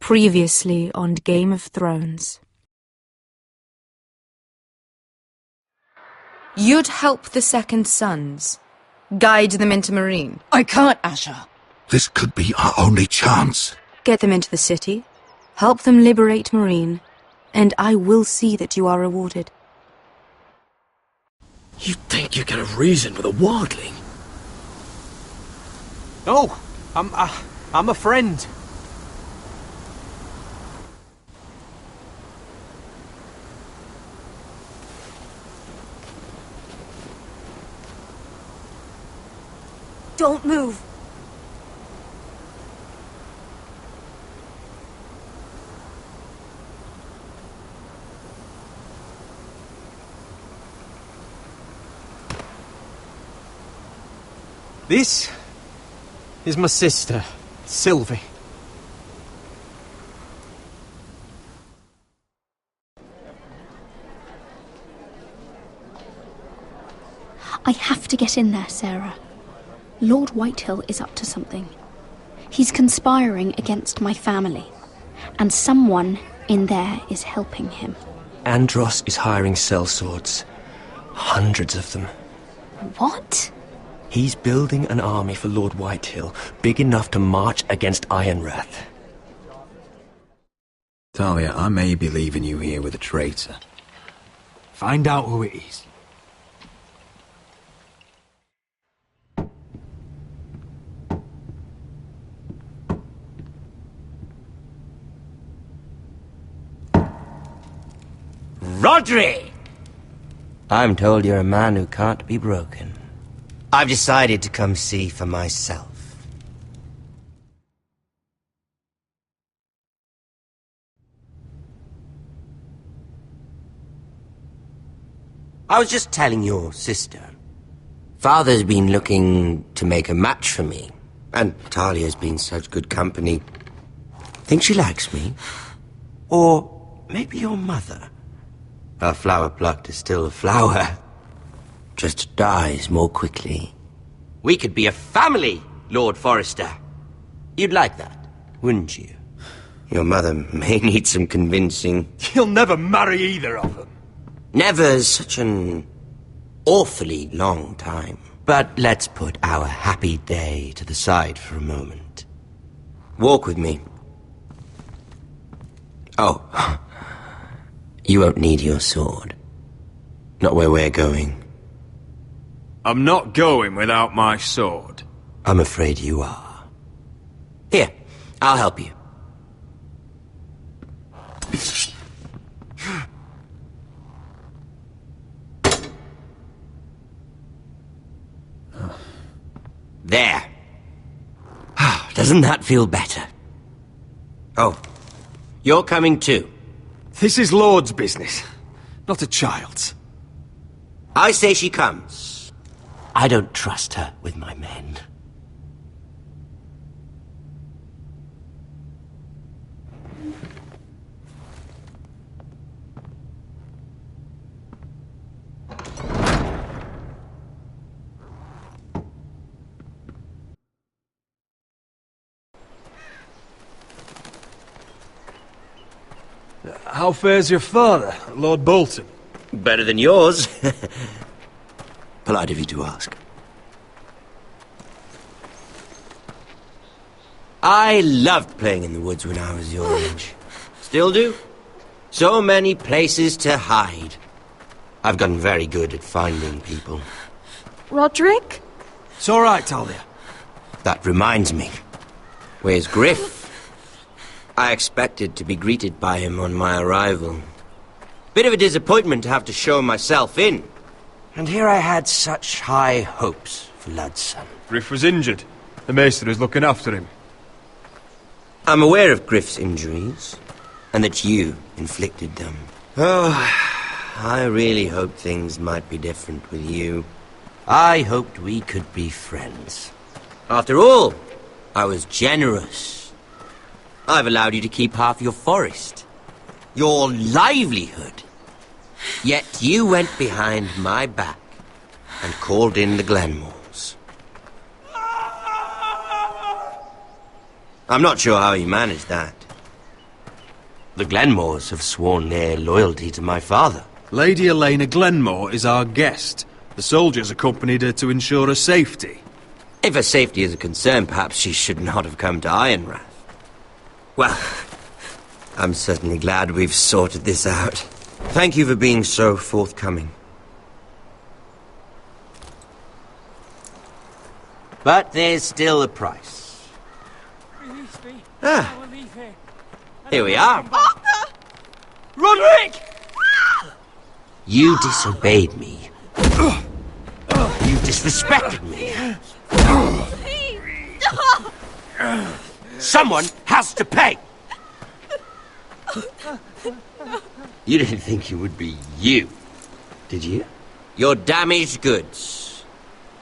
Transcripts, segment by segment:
Previously on Game of Thrones. You'd help the Second Sons. Guide them into Meereen. I can't, Asher. This could be our only chance. Get them into the city. Help them liberate Meereen. And I will see that you are rewarded. You think you can have reason with a wildling? Oh, I'm a friend. Don't move. This is my sister, Sylvie. I have to get in there, Sarah. Lord Whitehill is up to something. He's conspiring against my family, and someone in there is helping him. Andros is hiring sellswords. Hundreds of them. What? He's building an army for Lord Whitehill, big enough to march against Ironrath. Talia, I may be leaving you here with a traitor. Find out who it is. Rodri! I'm told you're a man who can't be broken. I've decided to come see for myself. I was just telling your sister. Father's been looking to make a match for me, and Talia's been such good company. Think she likes me? Or maybe your mother? A flower plucked is still a flower. Just dies more quickly. We could be a family, Lord Forrester. You'd like that, wouldn't you? Your mother may need some convincing. You'll never marry either of them. Never's such an awfully long time. But let's put our happy day to the side for a moment. Walk with me. Oh. You won't need your sword. Not where we're going. I'm not going without my sword. I'm afraid you are. Here, I'll help you. There. Doesn't that feel better? Oh, you're coming too. This is Lord's business, not a child's. I say she comes. I don't trust her with my men. How fares your father, Lord Bolton? Better than yours. Polite of you to ask. I loved playing in the woods when I was your age. Still do. So many places to hide. I've gotten very good at finding people. Roderick? It's all right, Talia. That reminds me. Where's Griff? I expected to be greeted by him on my arrival. Bit of a disappointment to have to show myself in. And here I had such high hopes for Ludson. Griff was injured. The maester is looking after him. I'm aware of Griff's injuries, and that you inflicted them. Oh, I really hoped things might be different with you. I hoped we could be friends. After all, I was generous. I've allowed you to keep half your forest. Your livelihood. Yet you went behind my back and called in the Glenmores. I'm not sure how you managed that. The Glenmores have sworn their loyalty to my father. Lady Elena Glenmore is our guest. The soldiers accompanied her to ensure her safety. If her safety is a concern, perhaps she should not have come to Ironrath. Well, I'm certainly glad we've sorted this out. Thank you for being so forthcoming. But there's still a price. Ah, here we are. Arthur! Roderick! You disobeyed me. You disrespected me. Someone has to pay! You didn't think it would be you, did you? Your damaged goods.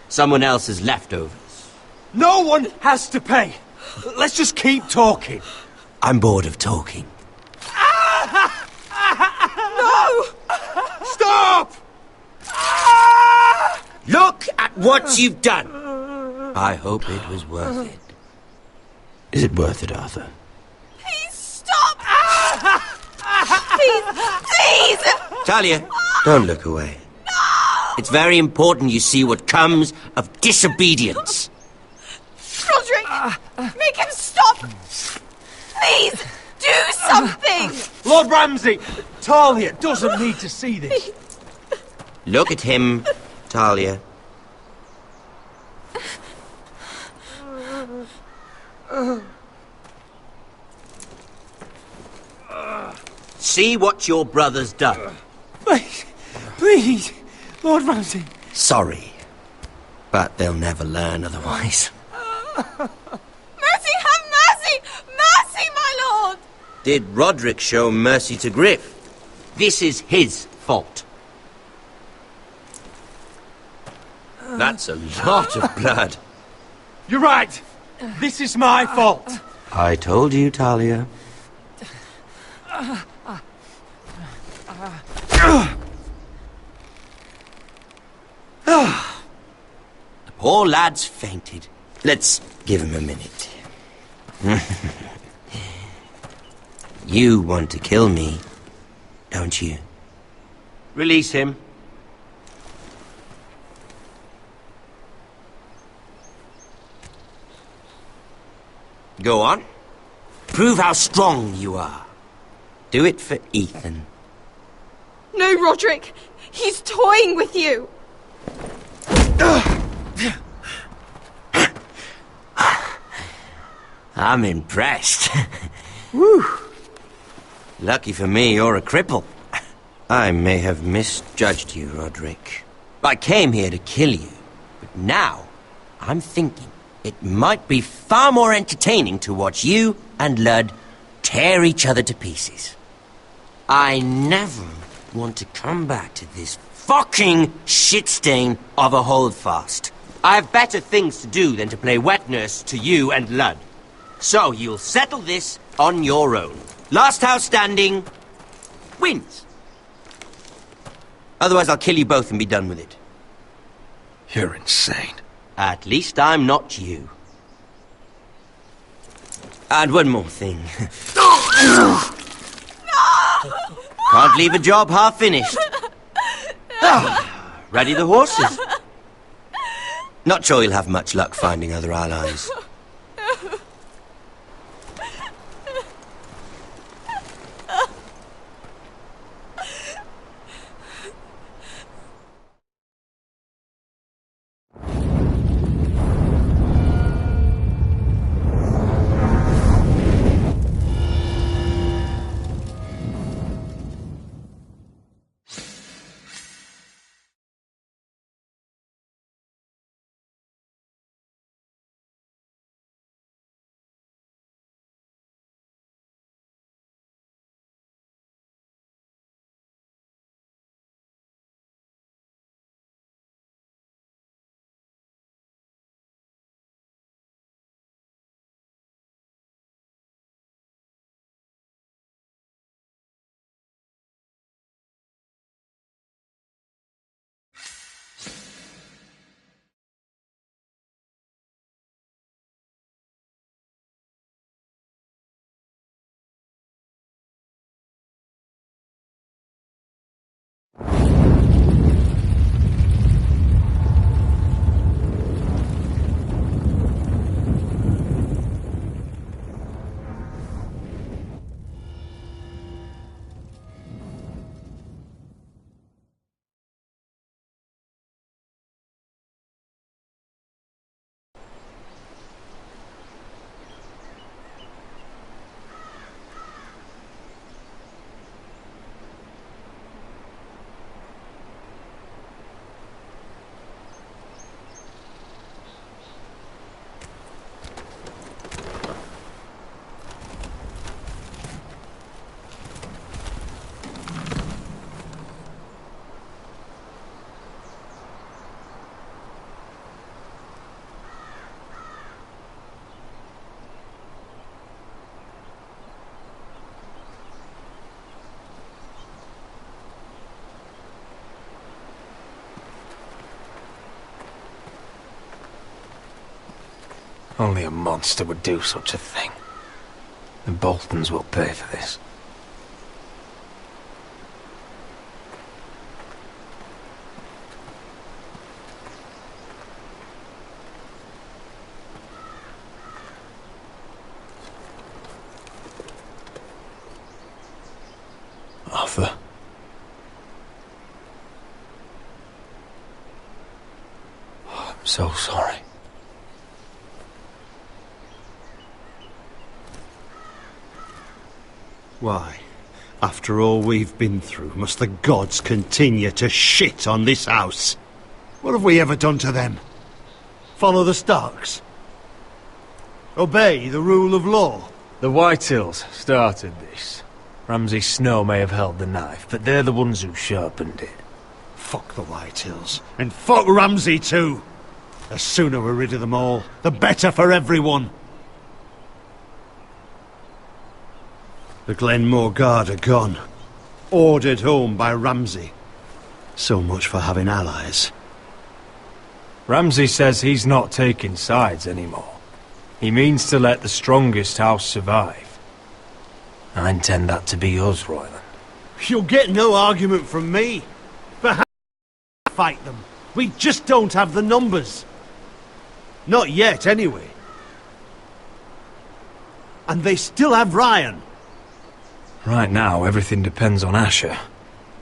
Someone else's leftovers. No one has to pay. Let's just keep talking. I'm bored of talking. No! Stop! Look at what you've done! I hope it was worth it. Is it worth it, Arthur? Please stop! Please! Talia, don't look away. No! It's very important you see what comes of disobedience. Roderick! Make him stop! Please! Do something! Lord Ramsay, Talia doesn't need to see this. Look at him, Talia. See what your brother's done. Please, Lord Ramsay. Sorry, but they'll never learn otherwise. Mercy, have mercy! Mercy, my lord! Did Roderick show mercy to Griff? This is his fault. That's a lot of blood. You're right. This is my fault. I told you, Talia. The poor lad's fainted. Let's give him a minute. You want to kill me, don't you? Release him. Go on. Prove how strong you are. Do it for Ethan. No, Roderick! He's toying with you! I'm impressed. Woo. Lucky for me, you're a cripple. I may have misjudged you, Roderick. I came here to kill you, but now I'm thinking it might be far more entertaining to watch you and Ludd tear each other to pieces. I never want to come back to this fucking shit stain of a holdfast. I have better things to do than to play wet nurse to you and Ludd. So you'll settle this on your own. Last house standing wins. Otherwise I'll kill you both and be done with it. You're insane. At least I'm not you. And one more thing. No! Can't leave a job half finished. Ready the horses. Not sure you'll have much luck finding other allies. Only a monster would do such a thing. The Boltons will pay for this. Arthur. Oh, I'm so sorry. Why, after all we've been through, must the gods continue to shit on this house? What have we ever done to them? Follow the Starks? Obey the rule of law? The Whitehills started this. Ramsay Snow may have held the knife, but they're the ones who sharpened it. Fuck the Whitehills. And fuck Ramsay too! The sooner we're rid of them all, the better for everyone. The Glenmore Guard are gone. Ordered home by Ramsay. So much for having allies. Ramsay says he's not taking sides anymore. He means to let the strongest house survive. I intend that to be us, Royland. You'll get no argument from me. But how fight them? We just don't have the numbers. Not yet, anyway. And they still have Ryan. Right now, everything depends on Asher.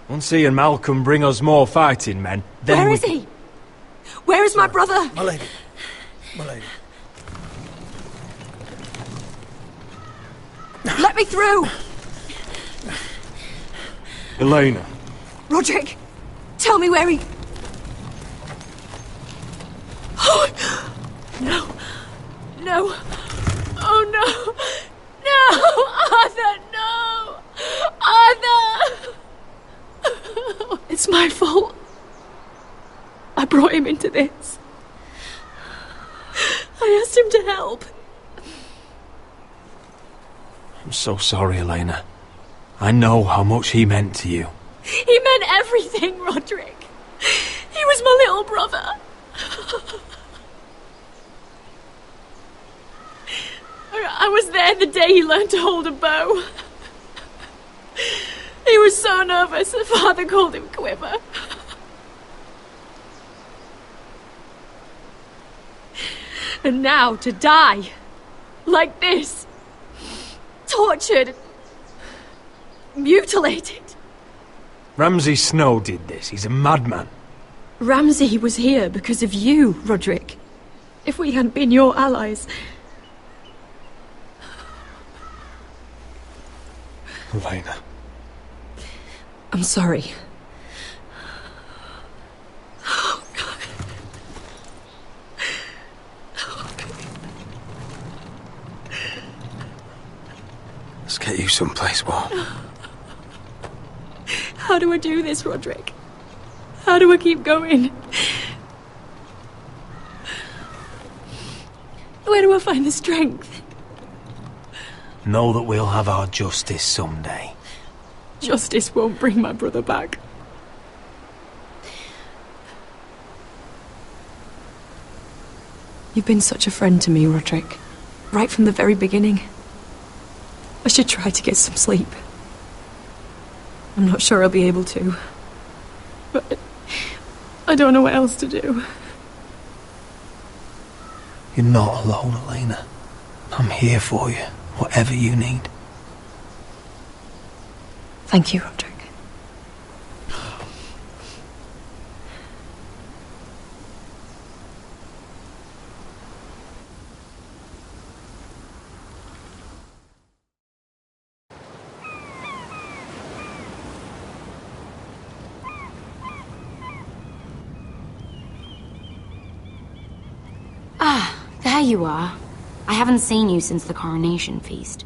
Once he and Malcolm bring us more fighting men, then Where is he? Where is my brother? My lady. My lady. Let me through! Elena. Roderick, tell me where he... Oh, no. No. Oh, no. No! Arthur, no! Arthur! It's my fault. I brought him into this. I asked him to help. I'm so sorry, Elena. I know how much he meant to you. He meant everything, Roderick. He was my little brother. I was there the day he learned to hold a bow. He was so nervous that Father called him Quiver. And now to die like this, tortured, mutilated. Ramsay Snow did this. He's a madman. Ramsay was here because of you, Roderick. If we hadn't been your allies... Elena. I'm sorry. Oh, God. Let's get you someplace warm. How do I do this, Roderick? How do I keep going? Where do I find the strength? Know that we'll have our justice someday. Justice won't bring my brother back. You've been such a friend to me, Roderick. Right from the very beginning. I should try to get some sleep. I'm not sure I'll be able to. But I don't know what else to do. You're not alone, Elena. I'm here for you, whatever you need. Thank you, Roderick. Ah, there you are. I haven't seen you since the coronation feast.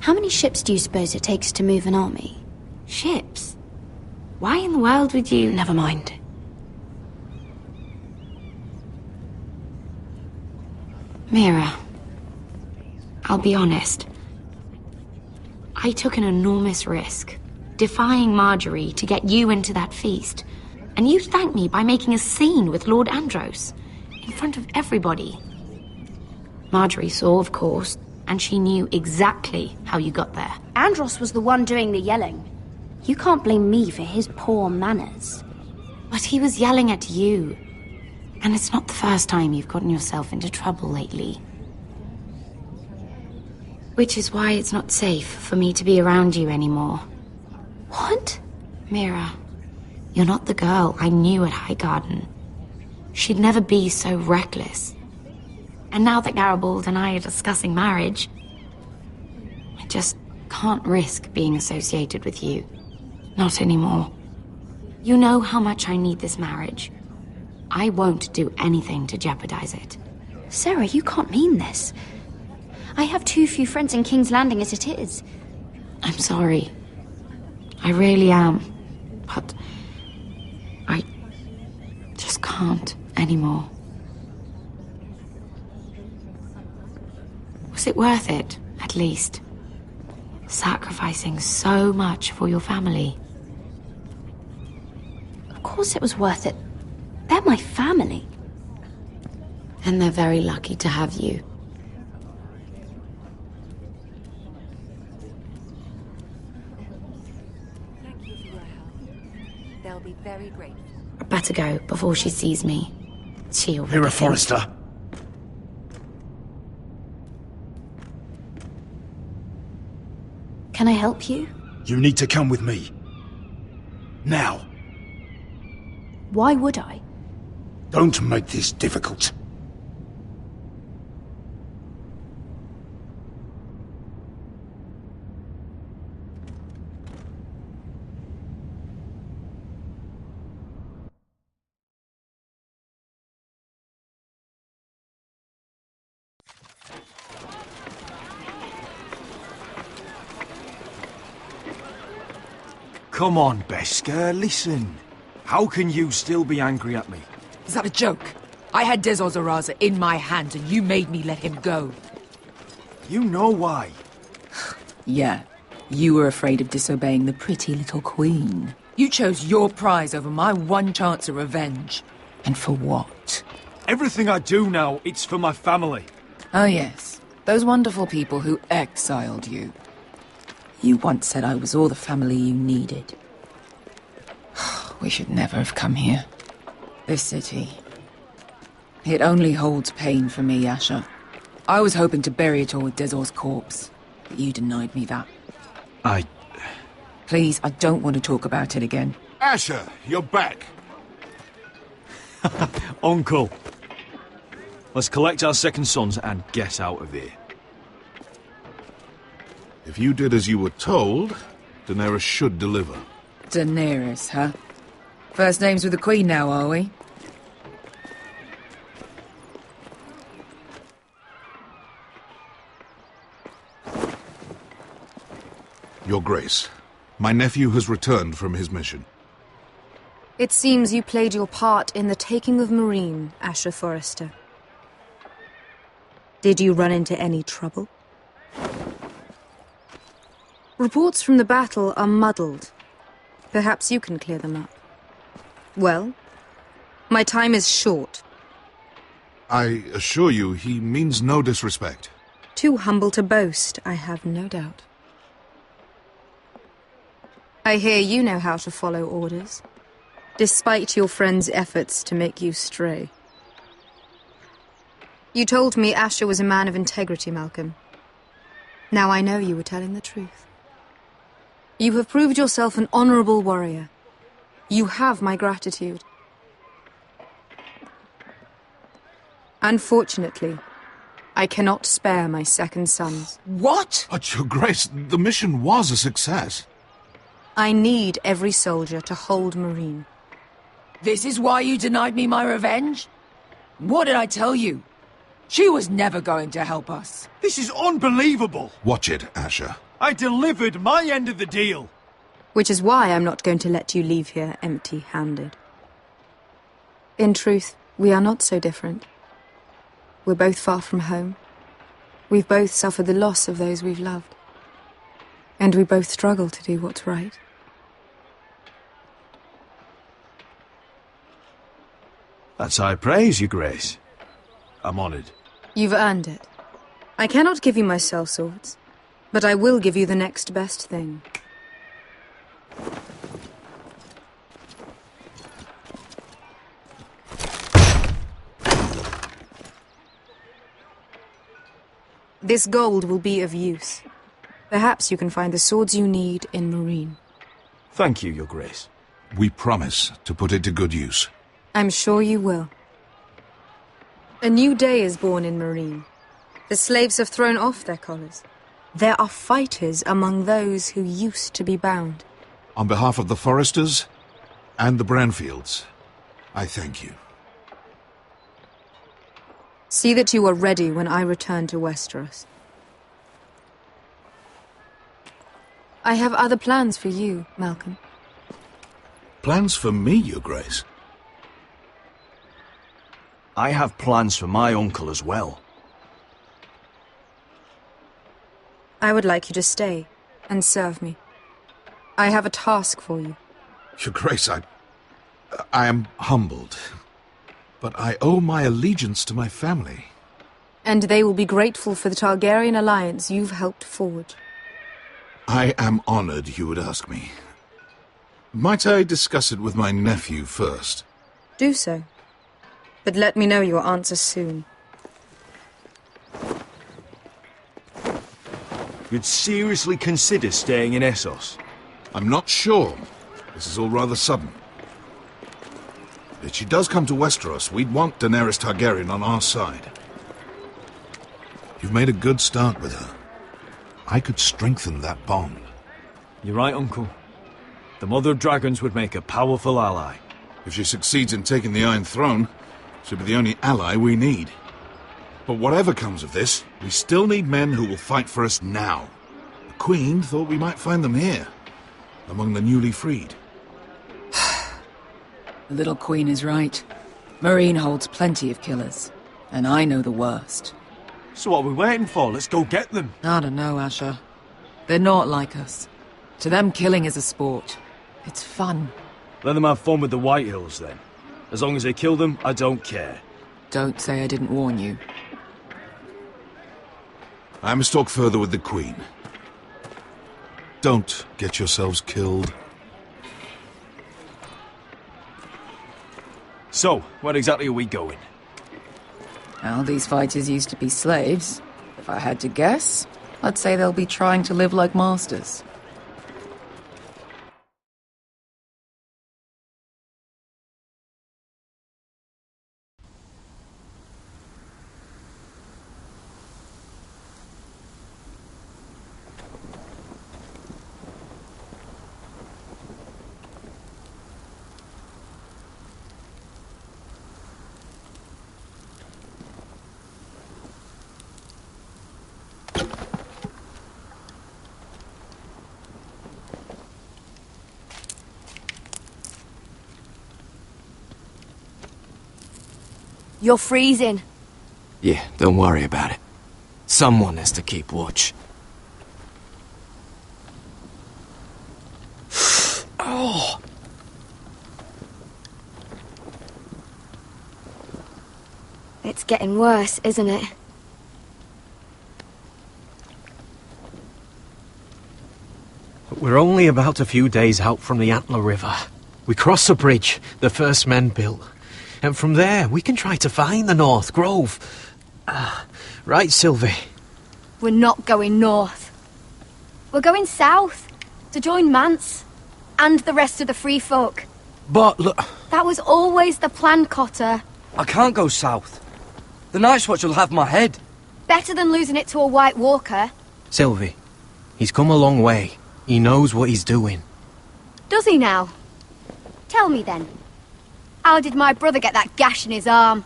How many ships do you suppose it takes to move an army? Ships? Why in the world would you... Never mind. Mira, I'll be honest. I took an enormous risk, defying Marjorie to get you into that feast. And you thanked me by making a scene with Lord Andros, in front of everybody. Marjorie saw, of course, and she knew exactly how you got there. Andros was the one doing the yelling. You can't blame me for his poor manners. But he was yelling at you. And it's not the first time you've gotten yourself into trouble lately. Which is why it's not safe for me to be around you anymore. What? Mira, you're not the girl I knew at Highgarden. She'd never be so reckless. And now that Garibald and I are discussing marriage, I just can't risk being associated with you. Not anymore. You know how much I need this marriage. I won't do anything to jeopardize it. Sarah, you can't mean this. I have too few friends in King's Landing as it is. I'm sorry. I really am. But I just can't anymore. Was it worth it, at least? Sacrificing so much for your family. Of course it was worth it. They're my family. And they're very lucky to have you. Thank you for your help. They'll be very grateful. I better go before she sees me. She'll... Mira Forrester. Can I help you? You need to come with me. Now. Why would I? Don't make this difficult. Come on, Beskar, listen. How can you still be angry at me? Is that a joke? I had Des Ozaraza in my hand and you made me let him go. You know why. Yeah, you were afraid of disobeying the pretty little queen. You chose your prize over my one chance of revenge. And for what? Everything I do now, it's for my family. Oh yes, those wonderful people who exiled you. You once said I was all the family you needed. We should never have come here. This city. It only holds pain for me, Asher. I was hoping to bury it all with Dezor's corpse, but you denied me that. Please, I don't want to talk about it again. Asher, you're back. Uncle. Let's collect our second sons and get out of here. If you did as you were told, Daenerys should deliver. Daenerys, huh? First names with the Queen now, are we? Your Grace, my nephew has returned from his mission. It seems you played your part in the taking of Marine, Asher Forrester. Did you run into any trouble? Reports from the battle are muddled. Perhaps you can clear them up. Well, my time is short. I assure you, he means no disrespect. Too humble to boast, I have no doubt. I hear you know how to follow orders, despite your friend's efforts to make you stray. You told me Asher was a man of integrity, Malcolm. Now I know you were telling the truth. You have proved yourself an honorable warrior. You have my gratitude. Unfortunately, I cannot spare my second sons. What? But, Your Grace, the mission was a success. I need every soldier to hold Marine. This is why you denied me my revenge? What did I tell you? She was never going to help us. This is unbelievable! Watch it, Asher. I delivered my end of the deal! Which is why I'm not going to let you leave here empty-handed. In truth, we are not so different. We're both far from home. We've both suffered the loss of those we've loved. And we both struggle to do what's right. That's high praise, Your Grace. I'm honored. You've earned it. I cannot give you my sellswords, but I will give you the next best thing. This gold will be of use. Perhaps you can find the swords you need in Marine. Thank you, Your Grace. We promise to put it to good use. I'm sure you will. A new day is born in Marine. The slaves have thrown off their collars. There are fighters among those who used to be bound. On behalf of the Foresters and the Branfields, I thank you. See that you are ready when I return to Westeros. I have other plans for you, Malcolm. Plans for me, Your Grace? I have plans for my uncle as well. I would like you to stay and serve me. I have a task for you. Your Grace, I am humbled, but I owe my allegiance to my family. And they will be grateful for the Targaryen alliance you've helped forge. I am honored you would ask me. Might I discuss it with my nephew first? Do so. But let me know your answer soon. You'd seriously consider staying in Essos? I'm not sure. This is all rather sudden. If she does come to Westeros, we'd want Daenerys Targaryen on our side. You've made a good start with her. I could strengthen that bond. You're right, Uncle. The Mother of Dragons would make a powerful ally. If she succeeds in taking the Iron Throne, she'll be the only ally we need. But whatever comes of this, we still need men who will fight for us now. The Queen thought we might find them here, among the newly freed. The little queen is right. Marine holds plenty of killers, and I know the worst. So what are we waiting for? Let's go get them. I don't know, Asher. They're not like us. To them, killing is a sport. It's fun. Let them have fun with the Whitehills, then. As long as they kill them, I don't care. Don't say I didn't warn you. I must talk further with the Queen. Don't get yourselves killed. So, where exactly are we going? Well, these fighters used to be slaves. If I had to guess, I'd say they'll be trying to live like masters. You're freezing. Yeah, don't worry about it. Someone has to keep watch. Oh! It's getting worse, isn't it? We're only about a few days out from the Antler River. We cross the bridge the first men built. And from there, we can try to find the North Grove. Right, Sylvie? We're not going north. We're going south, to join Mance, and the rest of the free folk. But look... That was always the plan, Cotter. I can't go south. The Night's Watch will have my head. Better than losing it to a White Walker. Sylvie, he's come a long way. He knows what he's doing. Does he now? Tell me then. How did my brother get that gash in his arm?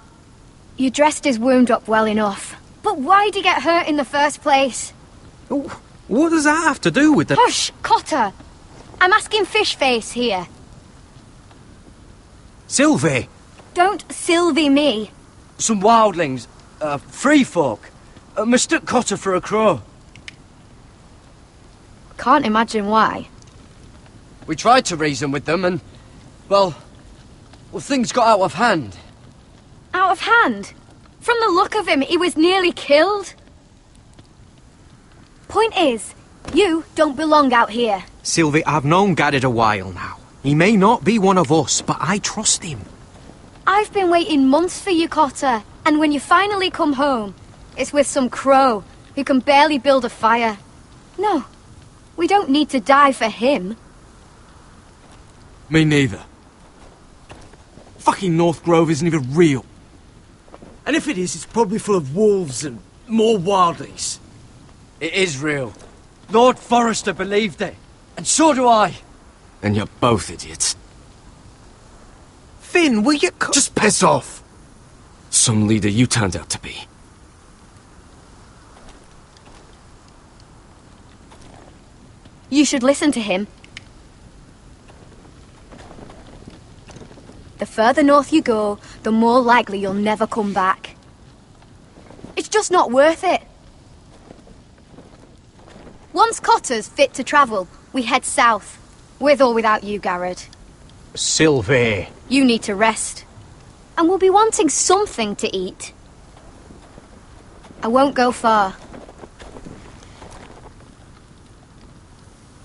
You dressed his wound up well enough. But why'd he get hurt in the first place? What does that have to do with the... Hush, Cotter! I'm asking Fishface here. Sylvie! Don't Sylvie me. Some wildlings, free folk, mistook Cotter for a crow. Can't imagine why. We tried to reason with them and, well, things got out of hand. Out of hand? From the look of him, he was nearly killed. Point is, you don't belong out here. Sylvie, I've known Garrett a while now. He may not be one of us, but I trust him. I've been waiting months for you, Cotter. And when you finally come home, it's with some crow who can barely build a fire. No, we don't need to die for him. Me neither. Fucking North Grove isn't even real. And if it is, it's probably full of wolves and more wildlings. It is real. Lord Forrester believed it. And so do I. And you're both idiots. Finn, will you Just piss off! Some leader you turned out to be. You should listen to him. The further north you go, the more likely you'll never come back. It's just not worth it. Once Cotter's fit to travel, we head south. With or without you, Garrett. Sylvie. You need to rest. And we'll be wanting something to eat. I won't go far.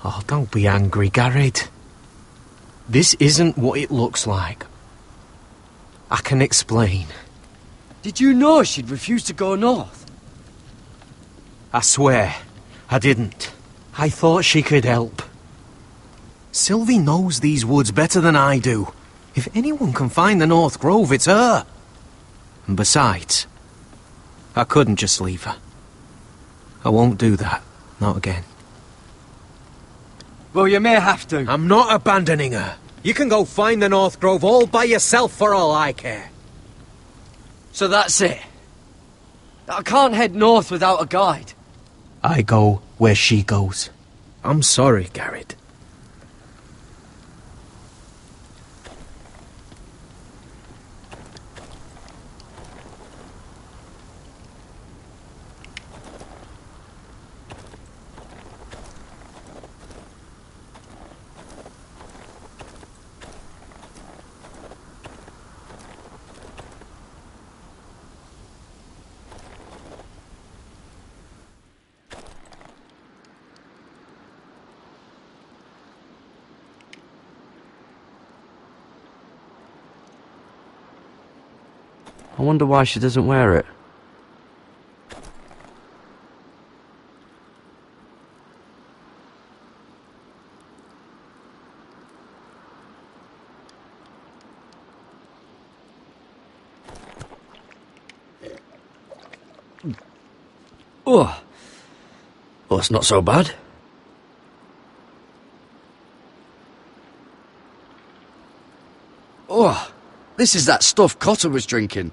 Oh, don't be angry, Garrett. This isn't what it looks like. I can explain. Did you know she'd refuse to go north? I swear, I didn't. I thought she could help. Sylvie knows these woods better than I do. If anyone can find the North Grove, it's her. And besides, I couldn't just leave her. I won't do that. Not again. Well, you may have to. I'm not abandoning her. You can go find the North Grove all by yourself for all I care. So that's it. I can't head north without a guide. I go where she goes. I'm sorry, Garrett. I wonder why she doesn't wear it. Oh. Well, it's not so bad. Oh, this is that stuff Cotter was drinking.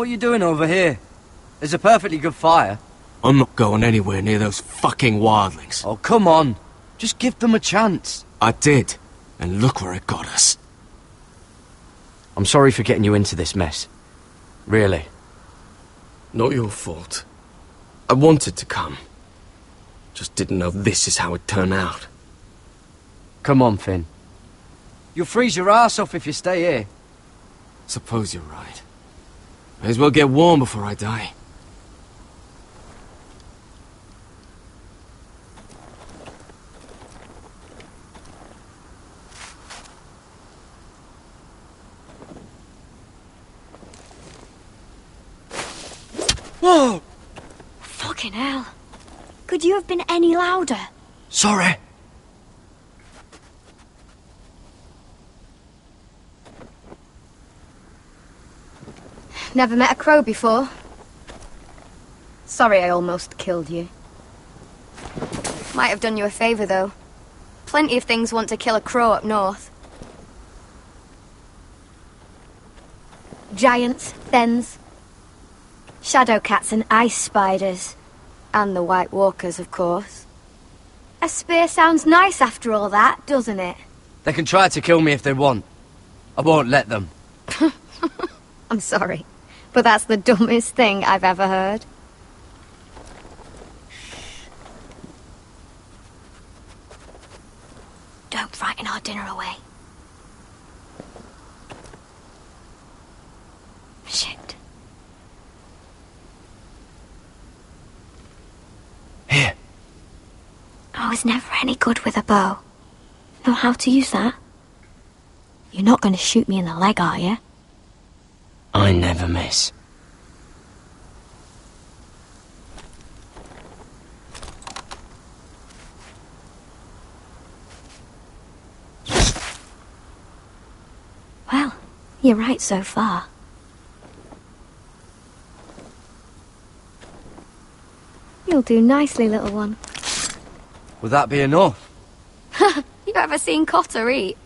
What are you doing over here? There's a perfectly good fire. I'm not going anywhere near those fucking wildlings. Oh, come on. Just give them a chance. I did, and look where it got us. I'm sorry for getting you into this mess. Really. Not your fault. I wanted to come. Just didn't know this is how it'd turn out. Come on, Finn. You'll freeze your ass off if you stay here. Suppose you're right. May as well get warm before I die. Whoa! Fucking hell. Could you have been any louder? Sorry. Never met a crow before. Sorry I almost killed you. Might have done you a favour, though. Plenty of things want to kill a crow up north. Giants, thens, shadow cats and ice spiders. And the White Walkers, of course. A spear sounds nice after all that, doesn't it? They can try to kill me if they want. I won't let them. I'm sorry, but that's the dumbest thing I've ever heard. Don't frighten putting our dinner away. Shit. Here. I was never any good with a bow. Know how to use that? You're not going to shoot me in the leg, are you? I never miss. Well, you're right so far. You'll do nicely, little one. Would that be enough? You ever seen Cotter eat?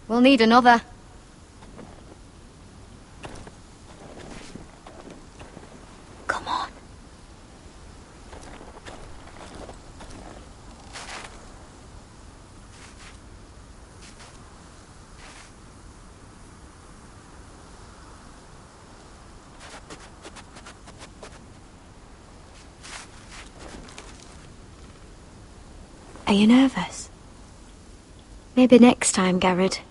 We'll need another. Come on. Are you nervous? Maybe next time, Garrett.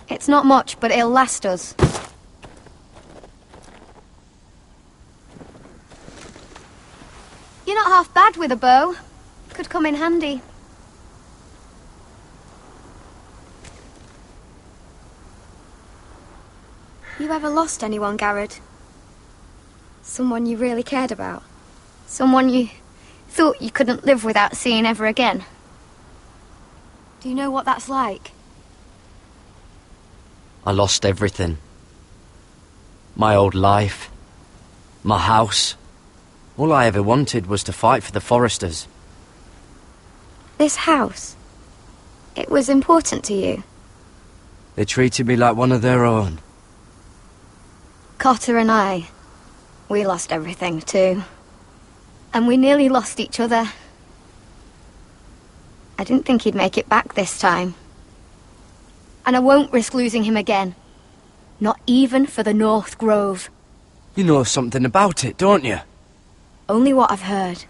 It's not much, but it'll last us. You're not half bad with a bow. Could come in handy. You ever lost anyone, Garrett? Someone you really cared about? Someone you thought you couldn't live without seeing ever again? Do you know what that's like? I lost everything. My old life. My house. All I ever wanted was to fight for the Foresters. This house? It was important to you? They treated me like one of their own. Cotter and I, we lost everything too. And we nearly lost each other. I didn't think he'd make it back this time. And I won't risk losing him again. Not even for the North Grove. You know something about it, don't you? Only what I've heard.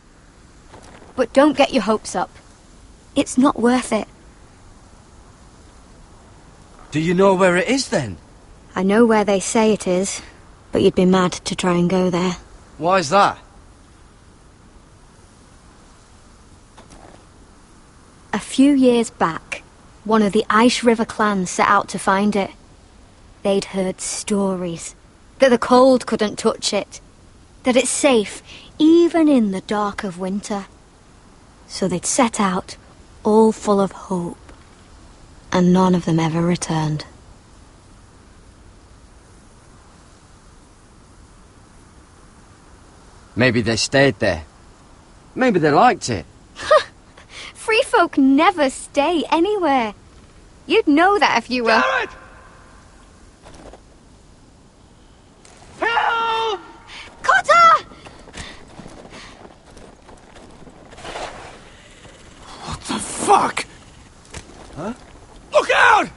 But don't get your hopes up. It's not worth it. Do you know where it is then? I know where they say it is, but you'd be mad to try and go there. Why's that? A few years back, one of the Ice River clans set out to find it. They'd heard stories that the cold couldn't touch it, that it's safe even in the dark of winter. So they'd set out, all full of hope, and none of them ever returned. Maybe they stayed there. Maybe they liked it. Free folk never stay anywhere. You'd know that if you were... Garrett! Help! Cotter! What the fuck? Huh? Look out!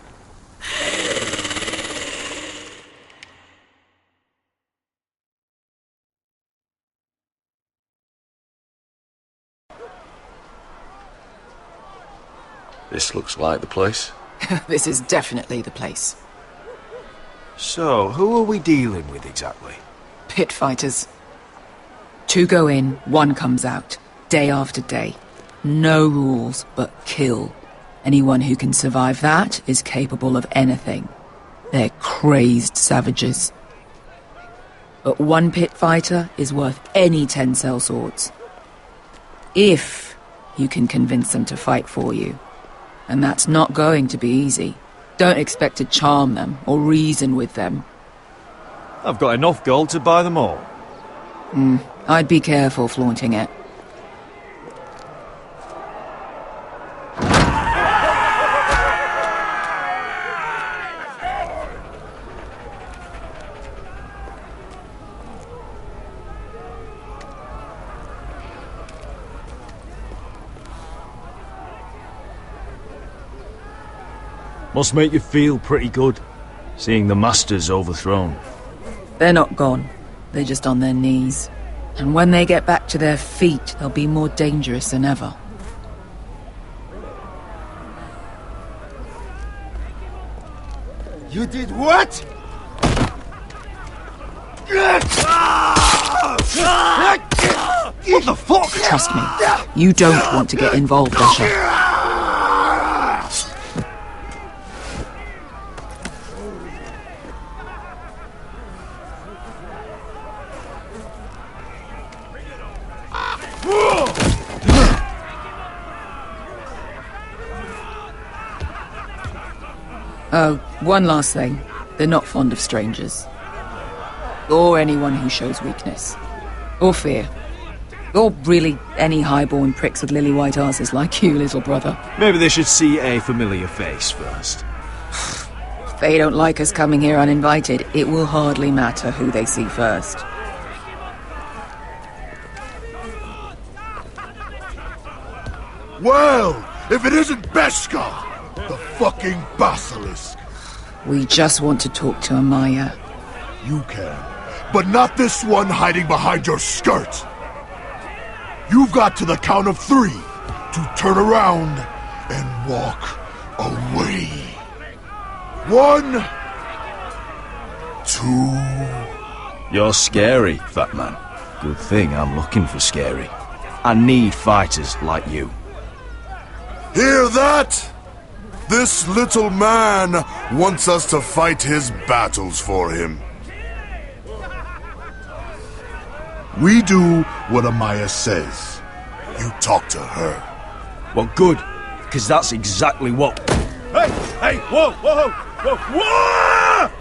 This looks like the place. This is definitely the place. So, who are we dealing with exactly? Pit fighters. 2 go in, 1 comes out. Day after day. No rules, but kill. Anyone who can survive that is capable of anything. They're crazed savages. But 1 pit fighter is worth any 10 sellswords. If you can convince them to fight for you. And that's not going to be easy. Don't expect to charm them or reason with them. I've got enough gold to buy them all. I'd be careful flaunting it. Must make you feel pretty good, seeing the Masters overthrown. They're not gone. They're just on their knees. And when they get back to their feet, they'll be more dangerous than ever. You did what? What the fuck? Trust me, you don't want to get involved, Usher. Oh, one last thing. They're not fond of strangers. Or anyone who shows weakness. Or fear. Or really any highborn pricks with lily white asses like you, little brother. Maybe they should see a familiar face first. If they don't like us coming here uninvited, it will hardly matter who they see first. Well, if it isn't Beskar, the fucking basilisk. We just want to talk to Amaya. You can, but not this one hiding behind your skirt. You've got to the count of 3 to turn around and walk away. 1, 2... You're scary, fat man. Good thing I'm looking for scary. I need fighters like you. Hear that? This little man wants us to fight his battles for him. We do what Amaya says. You talk to her. Well, good, because that's exactly what... Hey, whoa, whoa, whoa, whoa!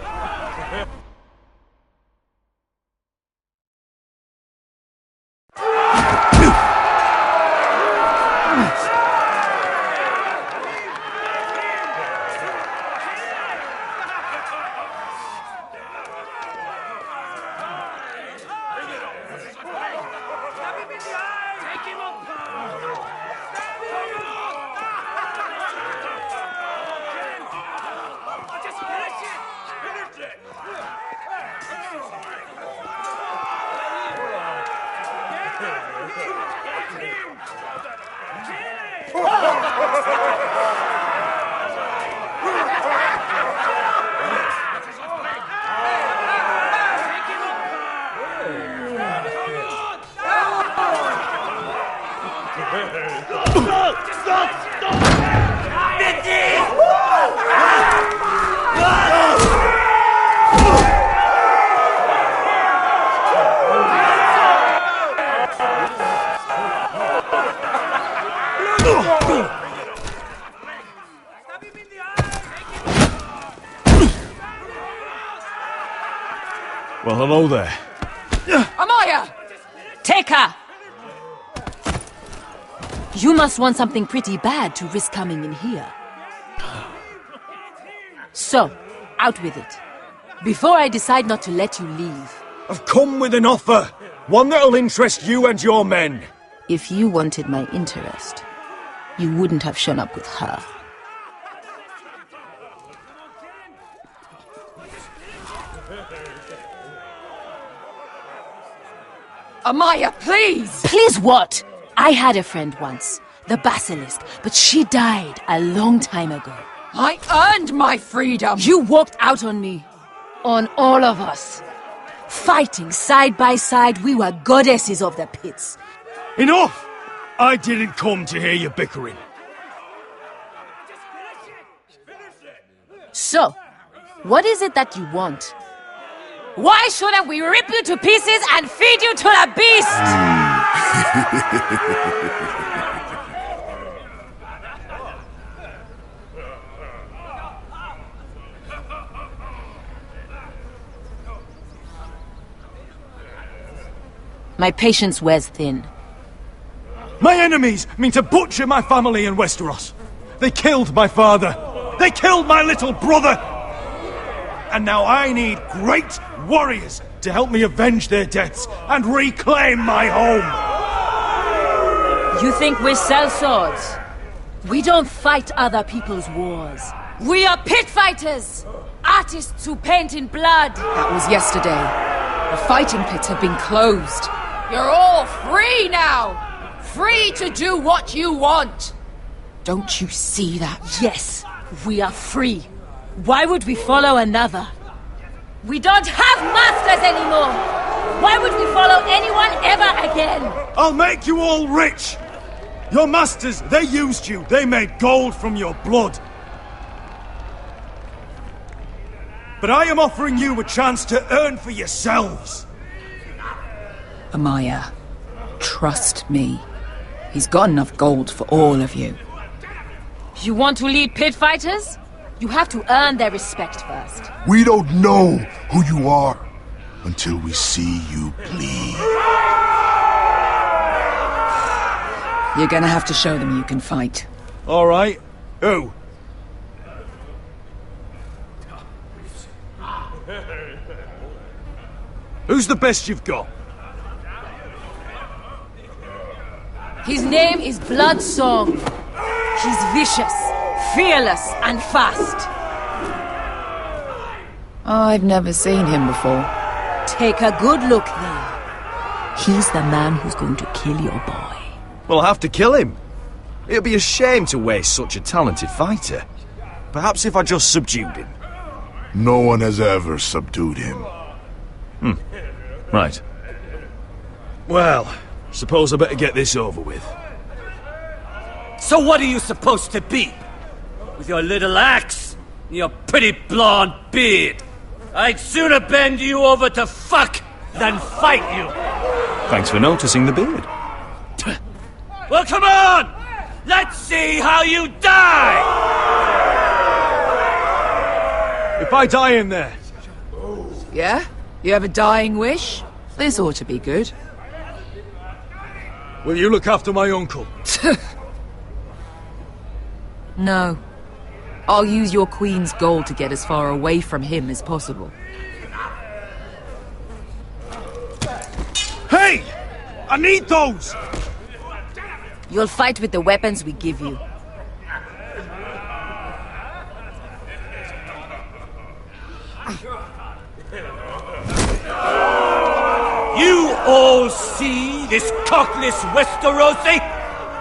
Well, hello there. Amaya! Take her! You must want something pretty bad to risk coming in here. So, out with it. Before I decide not to let you leave. I've come with an offer. One that'll interest you and your men. If you wanted my interest, you wouldn't have shown up with her. Amaya, please! Please what? I had a friend once, the Basilisk, but she died a long time ago. I earned my freedom! You walked out on me. On all of us. Fighting side by side, we were goddesses of the pits. Enough! I didn't come to hear you bickering. So, what is it that you want? Why shouldn't we rip you to pieces and feed you to the beast? My patience wears thin. My enemies mean to butcher my family in Westeros. They killed my father. They killed my little brother. And now I need great warriors to help me avenge their deaths and reclaim my home. You think we sell swords? We don't fight other people's wars. We are pit fighters! Artists who paint in blood! That was yesterday. The fighting pits have been closed. You're all free now! Free to do what you want! Don't you see that? Yes, we are free. Why would we follow another? We don't have masters anymore! Why would we follow anyone ever again? I'll make you all rich! Your masters, they used you. They made gold from your blood. But I am offering you a chance to earn for yourselves. Amaya, trust me. He's got enough gold for all of you. You want to lead pit fighters? You have to earn their respect first. We don't know who you are until we see you bleed. You're gonna have to show them you can fight. All right. Who? Who's the best you've got? His name is Bloodsong. He's vicious, fearless, and fast. I've never seen him before. Take a good look then. He's the man who's going to kill your boy. We'll have to kill him. It'd be a shame to waste such a talented fighter. Perhaps if I just subdued him. No one has ever subdued him. Right. Well, suppose I better get this over with. So what are you supposed to be? With your little axe and your pretty blonde beard? I'd sooner bend you over to fuck than fight you. Thanks for noticing the beard. Well, come on! Let's see how you die! If I die in there... Yeah? You have a dying wish? This ought to be good. Will you look after my uncle? No. I'll use your queen's gold to get as far away from him as possible. Hey! I need those! You'll fight with the weapons we give you. You all see this cockless Westerosi?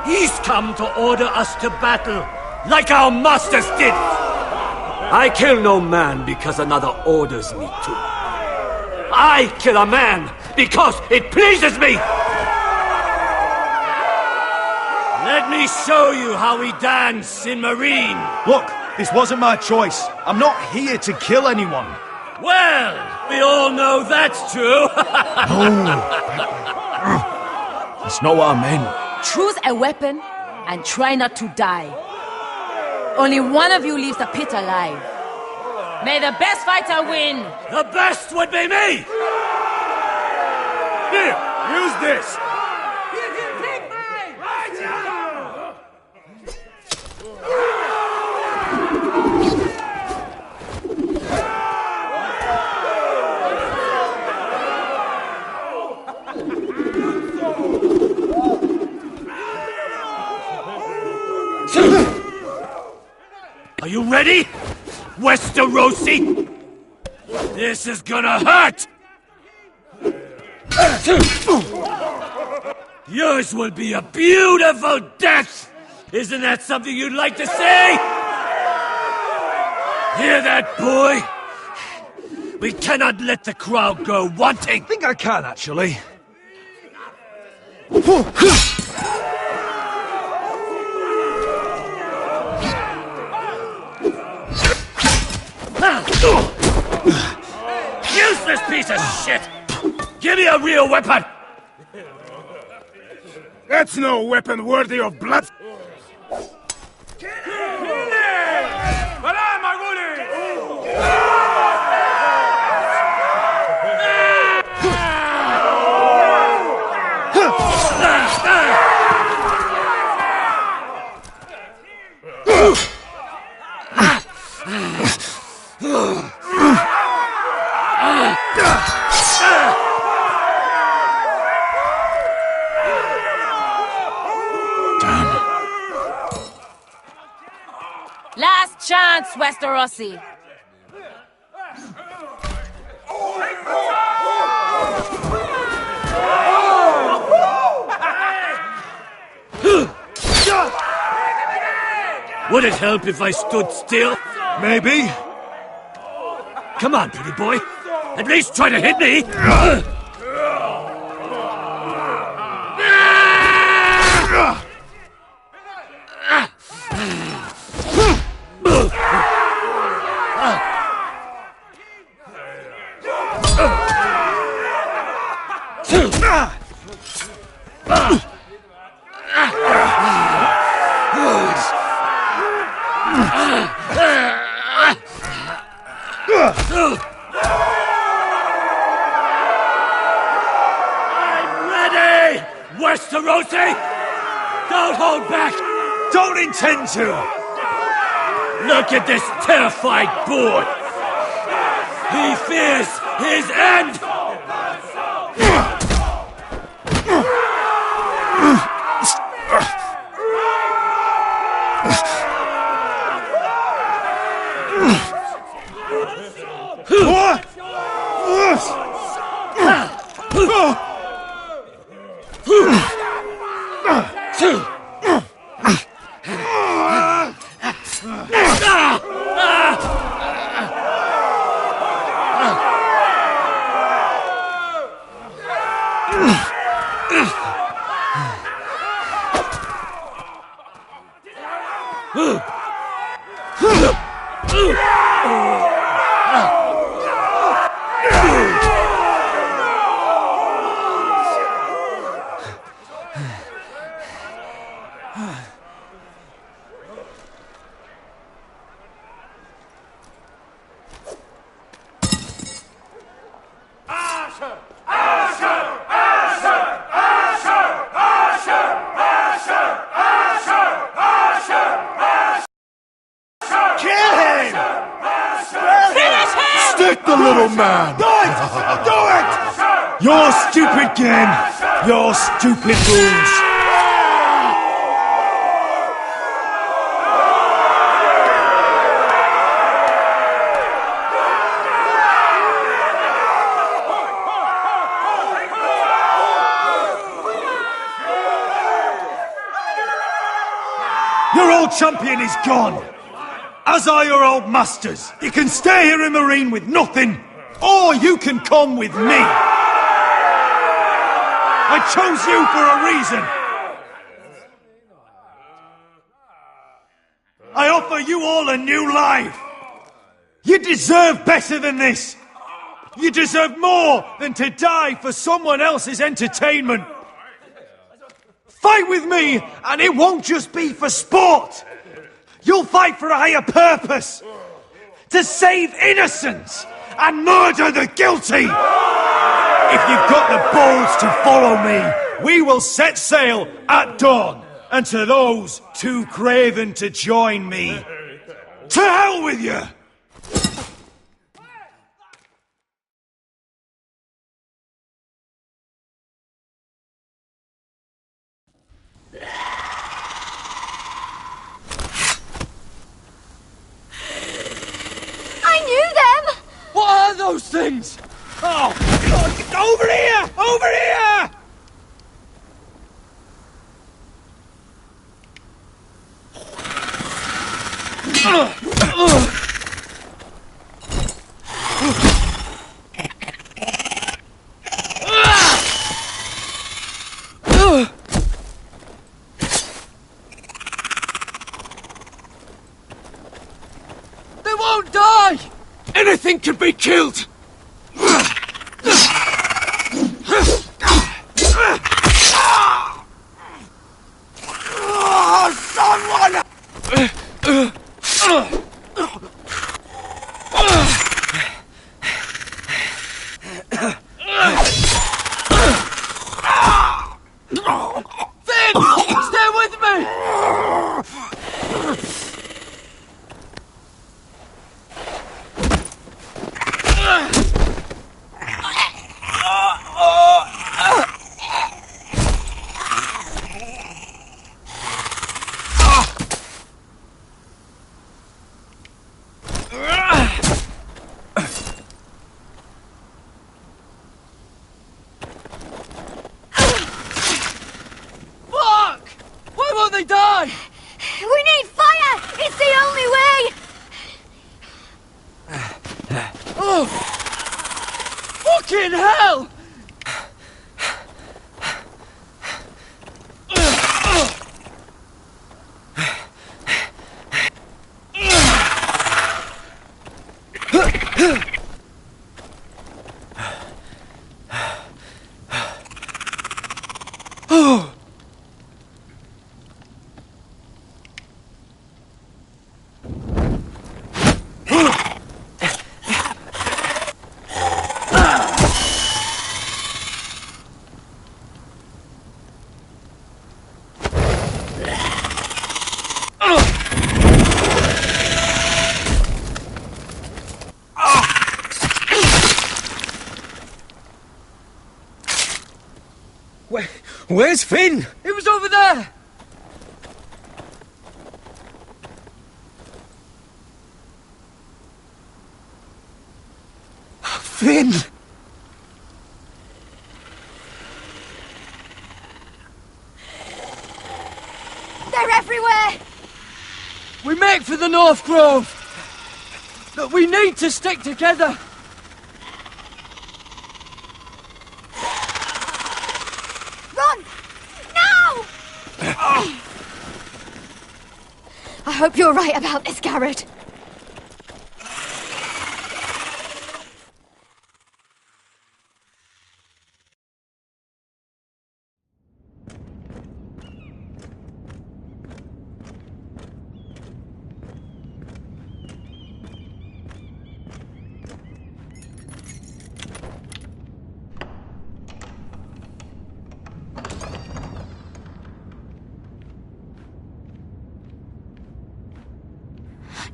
He's come to order us to battle, like our masters did. I kill no man because another orders me to. I kill a man because it pleases me. Let me show you how we dance in Marine. Look, this wasn't my choice. I'm not here to kill anyone. Well, we all know that's true. That's not what I meant. Choose a weapon and try not to die. Only one of you leaves the pit alive. May the best fighter win. The best would be me. Here, use this. Are you ready, Westerosi? This is gonna hurt! Yours will be a beautiful death! Isn't that something you'd like to say? Hear that, boy? We cannot let the crowd go wanting! I think I can, actually. Useless piece of shit! Give me a real weapon! That's no weapon worthy of blood. Last chance, Westerosi. Would it help if I stood still? Maybe. Come on, pretty boy. At least try to hit me. Westeros! Don't hold back! Don't intend to! Look at this terrified boy! He fears his end! The little man! Do it! Do it! Your stupid game! Your stupid rules! Your old champion is gone! As are your old masters. You can stay here in Marine with nothing, or you can come with me. I chose you for a reason. I offer you all a new life. You deserve better than this. You deserve more than to die for someone else's entertainment. Fight with me, and it won't just be for sport. You'll fight for a higher purpose. To save innocents and murder the guilty. If you've got the balls to follow me, we will set sail at dawn. And to those too craven to join me, to hell with you! What are those things? Oh, God, over here! Over here! They won't die! Anything can be killed! Someone! Finn! Stay with me! fucking hell! Oh! Where's Finn? It was over there! Finn! They're everywhere! We make for the North Grove! But we need to stick together! Run! Now! I hope you're right about this, Garrett.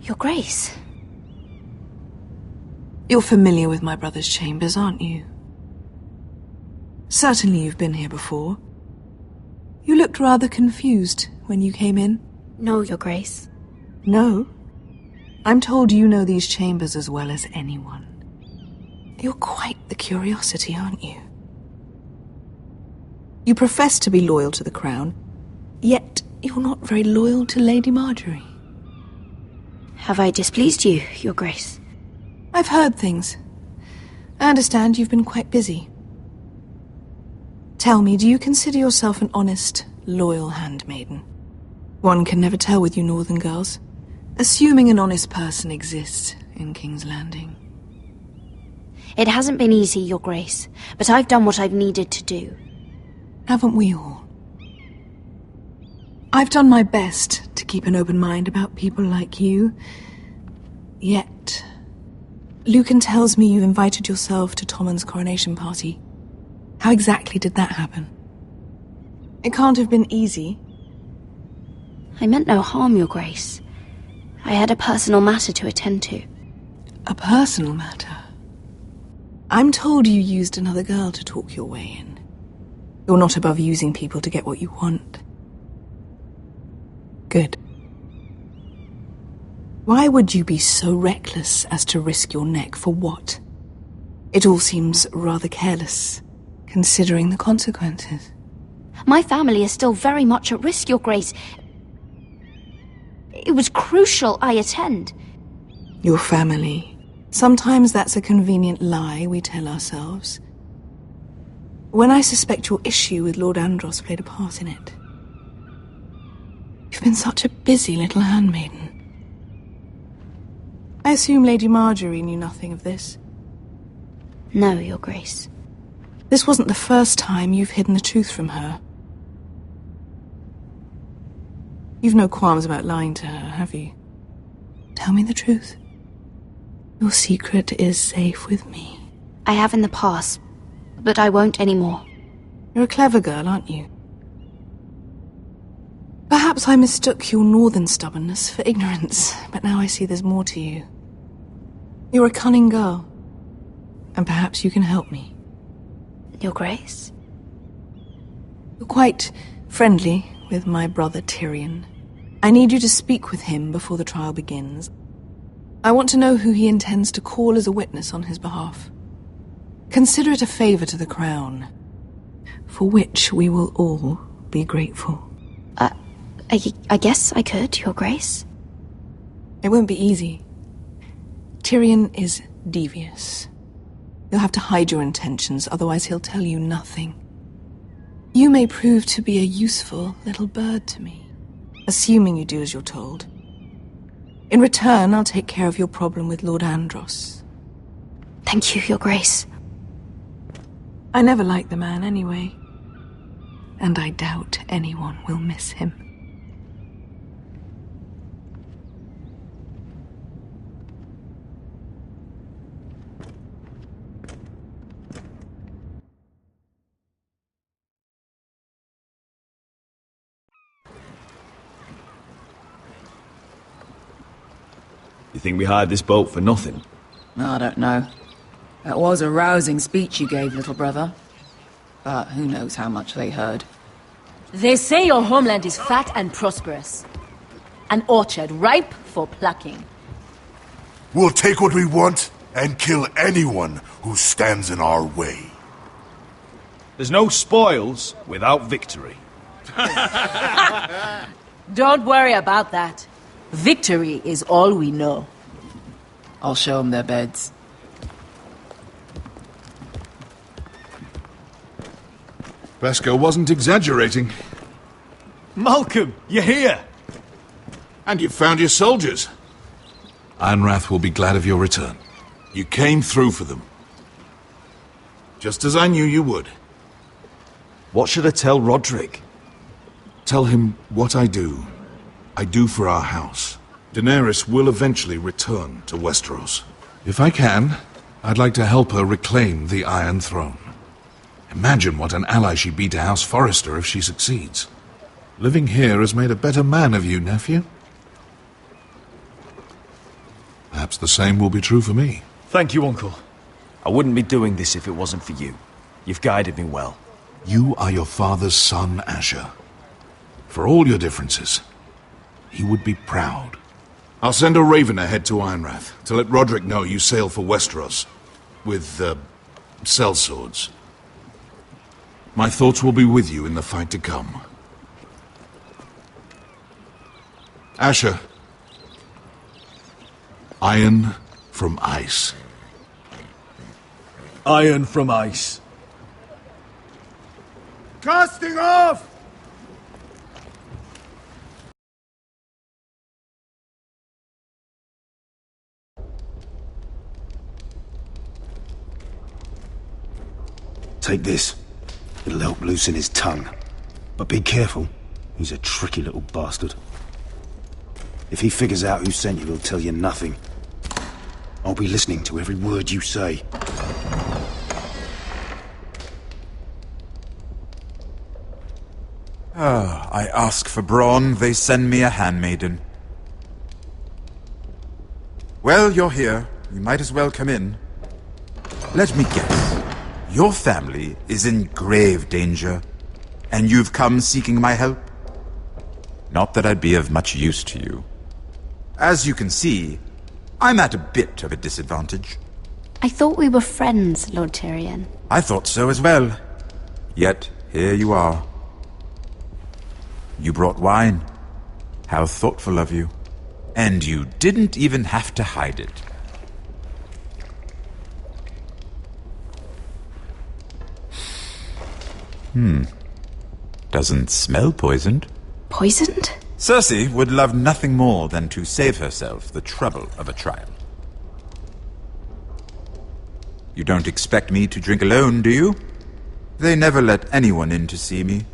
Your Grace. You're familiar with my brother's chambers, aren't you? Certainly you've been here before. You looked rather confused when you came in. No, Your Grace. No? I'm told you know these chambers as well as anyone. You're quite the curiosity, aren't you? You profess to be loyal to the crown, yet you're not very loyal to Lady Marjorie. Have I displeased you, Your Grace? I've heard things. I understand you've been quite busy. Tell me, do you consider yourself an honest, loyal handmaiden? One can never tell with you northern girls. Assuming an honest person exists in King's Landing. It hasn't been easy, Your Grace, but I've done what I've needed to do. Haven't we all? I've done my best to keep an open mind about people like you. Yet, Lucan tells me you invited yourself to Tommen's coronation party. How exactly did that happen? It can't have been easy. I meant no harm, Your Grace. I had a personal matter to attend to. A personal matter? I'm told you used another girl to talk your way in. You're not above using people to get what you want. Good. Why would you be so reckless as to risk your neck for what? It all seems rather careless, considering the consequences. My family is still very much at risk, Your Grace. It was crucial I attend. Your family. Sometimes that's a convenient lie we tell ourselves. When I suspect your issue with Lord Andros played a part in it. You've been such a busy little handmaiden. I assume Lady Marjorie knew nothing of this. No, Your Grace. This wasn't the first time you've hidden the truth from her. You've no qualms about lying to her, have you? Tell me the truth. Your secret is safe with me. I have in the past, but I won't anymore. You're a clever girl, aren't you? Perhaps I mistook your northern stubbornness for ignorance, but now I see there's more to you. You're a cunning girl, and perhaps you can help me. Your Grace? You're quite friendly with my brother Tyrion. I need you to speak with him before the trial begins. I want to know who he intends to call as a witness on his behalf. Consider it a favor to the crown, for which we will all be grateful. I guess I could, Your Grace. It won't be easy. Tyrion is devious. You'll have to hide your intentions, otherwise he'll tell you nothing. You may prove to be a useful little bird to me, assuming you do as you're told. In return, I'll take care of your problem with Lord Andros. Thank you, Your Grace. I never liked the man anyway, and I doubt anyone will miss him. You think we hired this boat for nothing? I don't know. That was a rousing speech you gave, little brother. But who knows how much they heard. They say your homeland is fat and prosperous. An orchard ripe for plucking. We'll take what we want and kill anyone who stands in our way. There's no spoils without victory. Don't worry about that. Victory is all we know. I'll show them their beds. Vesco wasn't exaggerating. Malcolm, you're here! And you've found your soldiers. Ironrath will be glad of your return. You came through for them. Just as I knew you would. What should I tell Roderick? Tell him what I do for our house. Daenerys will eventually return to Westeros. If I can, I'd like to help her reclaim the Iron Throne. Imagine what an ally she'd be to House Forrester if she succeeds. Living here has made a better man of you, nephew. Perhaps the same will be true for me. Thank you, Uncle. I wouldn't be doing this if it wasn't for you. You've guided me well. You are your father's son, Asher. For all your differences, he would be proud. I'll send a raven ahead to Ironrath to let Roderick know you sail for Westeros with, sellswords. My thoughts will be with you in the fight to come. Asher. Iron from ice. Iron from ice. Casting off! Take this. It'll help loosen his tongue. But be careful. He's a tricky little bastard. If he figures out who sent you, he'll tell you nothing. I'll be listening to every word you say. I ask for brawn, they send me a handmaiden. Well, you're here. You might as well come in. Let me guess. Your family is in grave danger, and you've come seeking my help? Not that I'd be of much use to you. As you can see, I'm at a bit of a disadvantage. I thought we were friends, Lord Tyrion. I thought so as well. Yet, here you are. You brought wine. How thoughtful of you. And you didn't even have to hide it. Doesn't smell poisoned. Poisoned? Cersei would love nothing more than to save herself the trouble of a trial. You don't expect me to drink alone, do you? They never let anyone in to see me.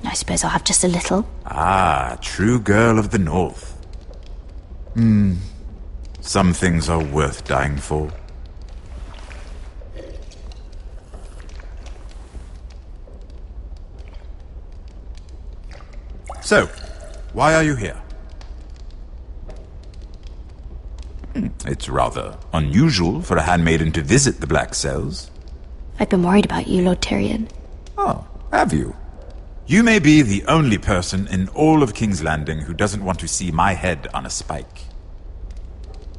I suppose I'll have just a little. Ah, true girl of the North. Some things are worth dying for. So, why are you here? It's rather unusual for a handmaiden to visit the Black Cells. I've been worried about you, Lord Tyrion. Oh, have you? You may be the only person in all of King's Landing who doesn't want to see my head on a spike.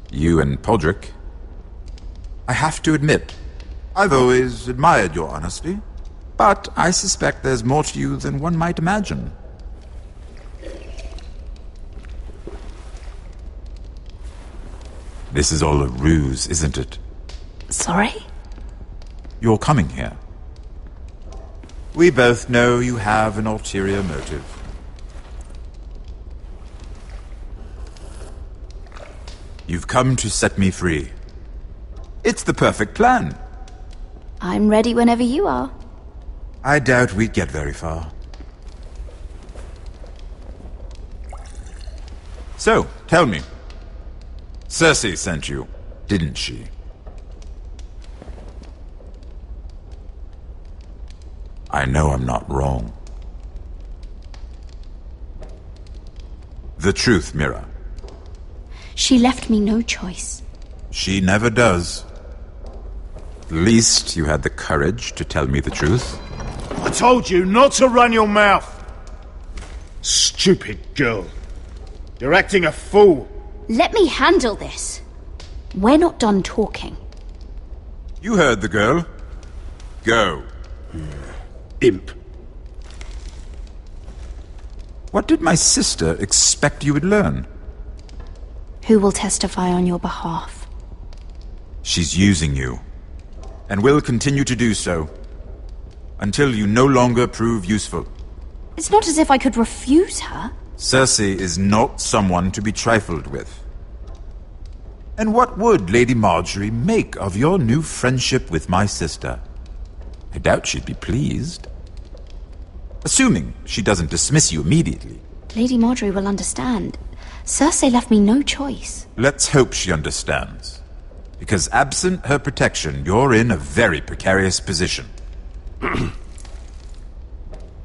You and Podrick. I have to admit, I've always admired your honesty, but I suspect there's more to you than one might imagine. This is all a ruse, isn't it? Sorry? You're coming here. We both know you have an ulterior motive. You've come to set me free. It's the perfect plan. I'm ready whenever you are. I doubt we'd get very far. So, tell me. Cersei sent you, didn't she? I know I'm not wrong. The truth, Mira. She left me no choice. She never does. At least you had the courage to tell me the truth. I told you not to run your mouth! Stupid girl. You're acting a fool. Let me handle this. We're not done talking. You heard the girl. Go. Imp. What did my sister expect you would learn? Who will testify on your behalf? She's using you, and will continue to do so, until you no longer prove useful. It's not as if I could refuse her. Cersei is not someone to be trifled with. And what would Lady Marjorie make of your new friendship with my sister? I doubt she'd be pleased. Assuming she doesn't dismiss you immediately. Lady Marjorie will understand. Cersei left me no choice. Let's hope she understands. Because absent her protection, you're in a very precarious position.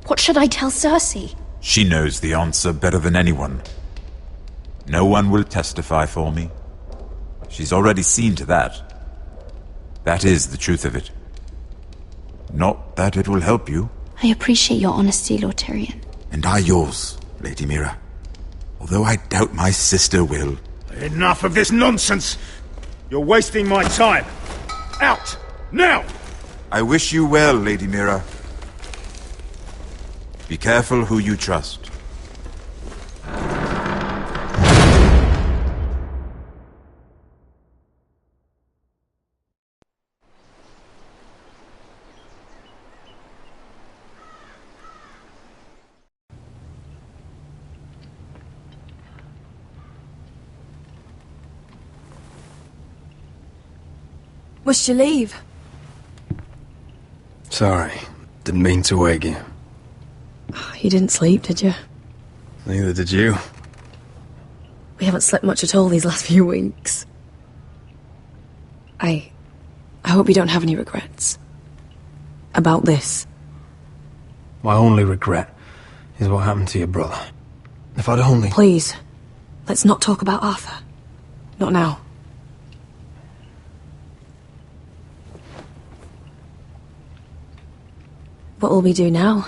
What should I tell Cersei? She knows the answer better than anyone. No one will testify for me. She's already seen to that. That is the truth of it. Not that it will help you. I appreciate your honesty, Lord Tyrion. And I yours, Lady Mira. Although I doubt my sister will. Enough of this nonsense! You're wasting my time! Out! Now! I wish you well, Lady Mira. Be careful who you trust. Must you leave? Sorry, didn't mean to wake you. You didn't sleep, did you? Neither did you. We haven't slept much at all these last few weeks. I hope you don't have any regrets. About this. My only regret is what happened to your brother. If I'd only... Please, let's not talk about Arthur. Not now. What will we do now?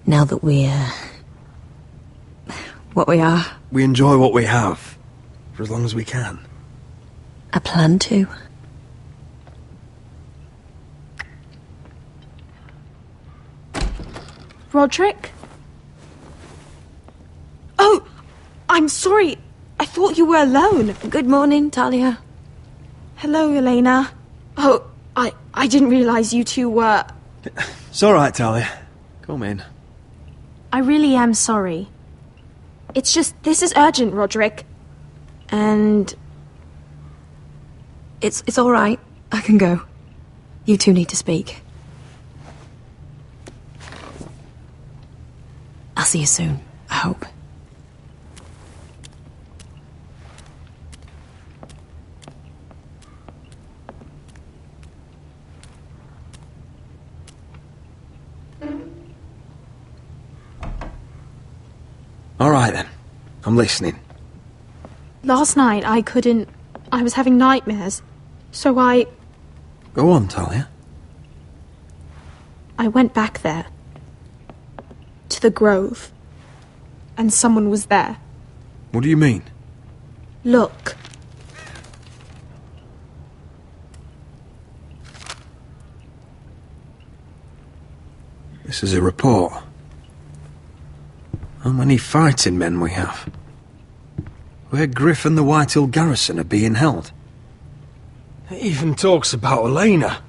Now that we're... what we are? We enjoy what we have, for as long as we can. I plan to. Roderick? Oh! I'm sorry. I thought you were alone. Good morning, Talia. Hello, Elena. Oh, I didn't realize you two were... It's alright, Talia. Come in. I really am sorry. It's just, this is urgent, Roderick. And... It's alright. I can go. You two need to speak. I'll see you soon, I hope. Alright then. I'm listening. Last night I was having nightmares. So I Go on, Talia. went back there. To the grove. And someone was there. What do you mean? Look. This is a report. How many fighting men we have? Where Griff and the Whitehill garrison are being held. It even talks about Elena.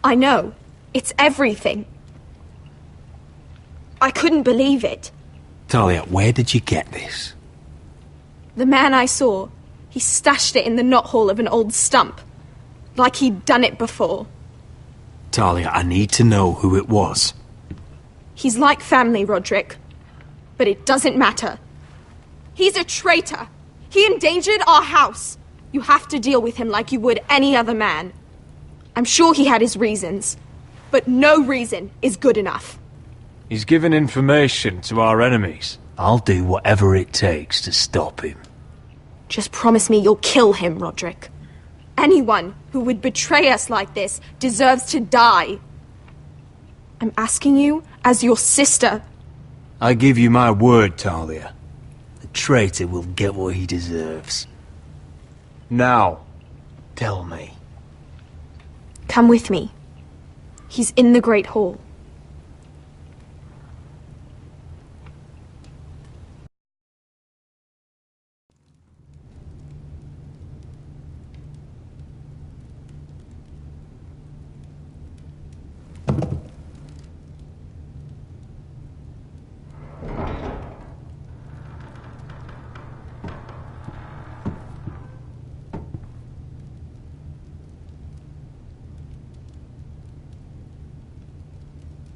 I know. It's everything. I couldn't believe it. Talia, where did you get this? The man I saw, he stashed it in the knothole of an old stump. Like he'd done it before. Talia, I need to know who it was. He's like family, Roderick. But it doesn't matter. He's a traitor. He endangered our house. You have to deal with him like you would any other man. I'm sure he had his reasons. But no reason is good enough. He's given information to our enemies. I'll do whatever it takes to stop him. Just promise me you'll kill him, Roderick. Anyone who would betray us like this deserves to die. I'm asking you as your sister. I give you my word, Talia. The traitor will get what he deserves. Now, tell me. Come with me. He's in the Great Hall.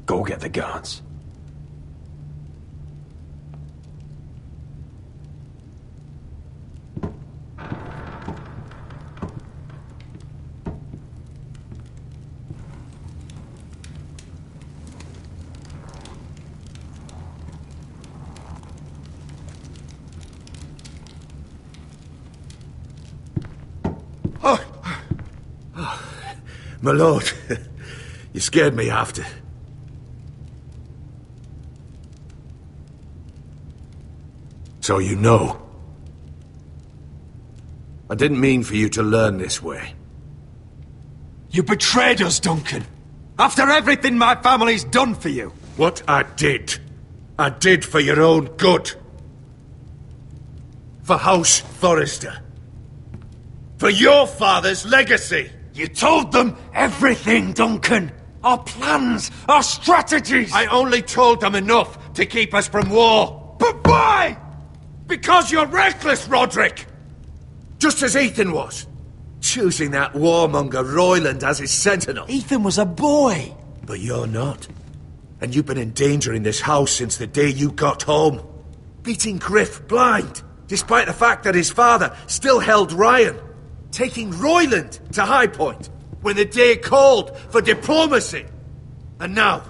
Go get the guards. My lord, you scared me after. So you know. I didn't mean for you to learn this way. You betrayed us, Duncan. After everything my family's done for you. What I did for your own good. For House Forrester. For your father's legacy. You told them everything, Duncan. Our plans, our strategies. I only told them enough to keep us from war. But why? Because you're reckless, Roderick! Just as Ethan was. Choosing that warmonger Royland as his sentinel. Ethan was a boy. But you're not. And you've been in danger in this house since the day you got home. Beating Griff blind, despite the fact that his father still held Ryan. Taking Royland to High Point, when the day called for diplomacy. And now,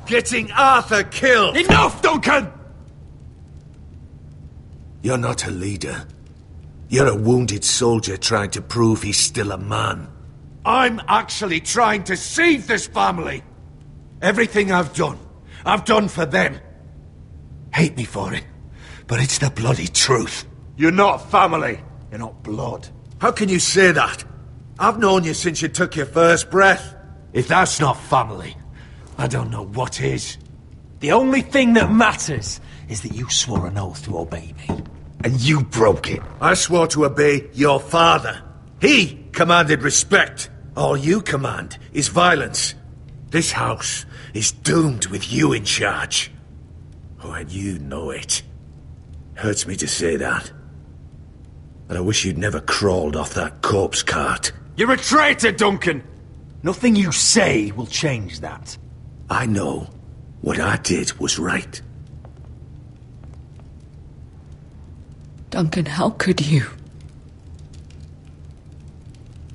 getting Arthur killed. Enough, Duncan! You're not a leader. You're a wounded soldier trying to prove he's still a man. I'm actually trying to save this family. Everything I've done for them. Hate me for it, but it's the bloody truth. You're not family. You're not blood. How can you say that? I've known you since you took your first breath. If that's not family, I don't know what is. The only thing that matters is that you swore an oath to obey me. And you broke it. I swore to obey your father. He commanded respect. All you command is violence. This house is doomed with you in charge. Oh, and you know it. Hurts me to say that. But I wish you'd never crawled off that corpse cart. You're a traitor, Duncan! Nothing you say will change that. I know what I did was right. Duncan, how could you?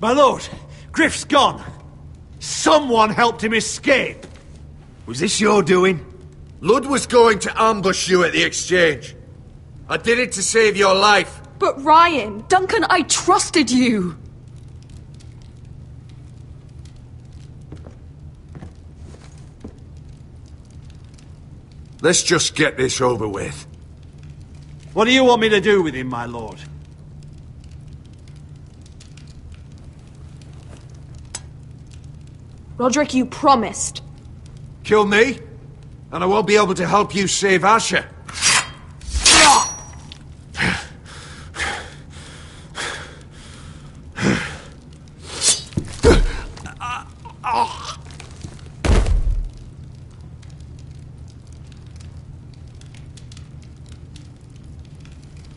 My lord, Griff's gone. Someone helped him escape. Was this your doing? Ludd was going to ambush you at the exchange. I did it to save your life. But Ryan... Duncan, I trusted you! Let's just get this over with. What do you want me to do with him, my lord? Roderick, you promised. Kill me, and I won't be able to help you save Asher.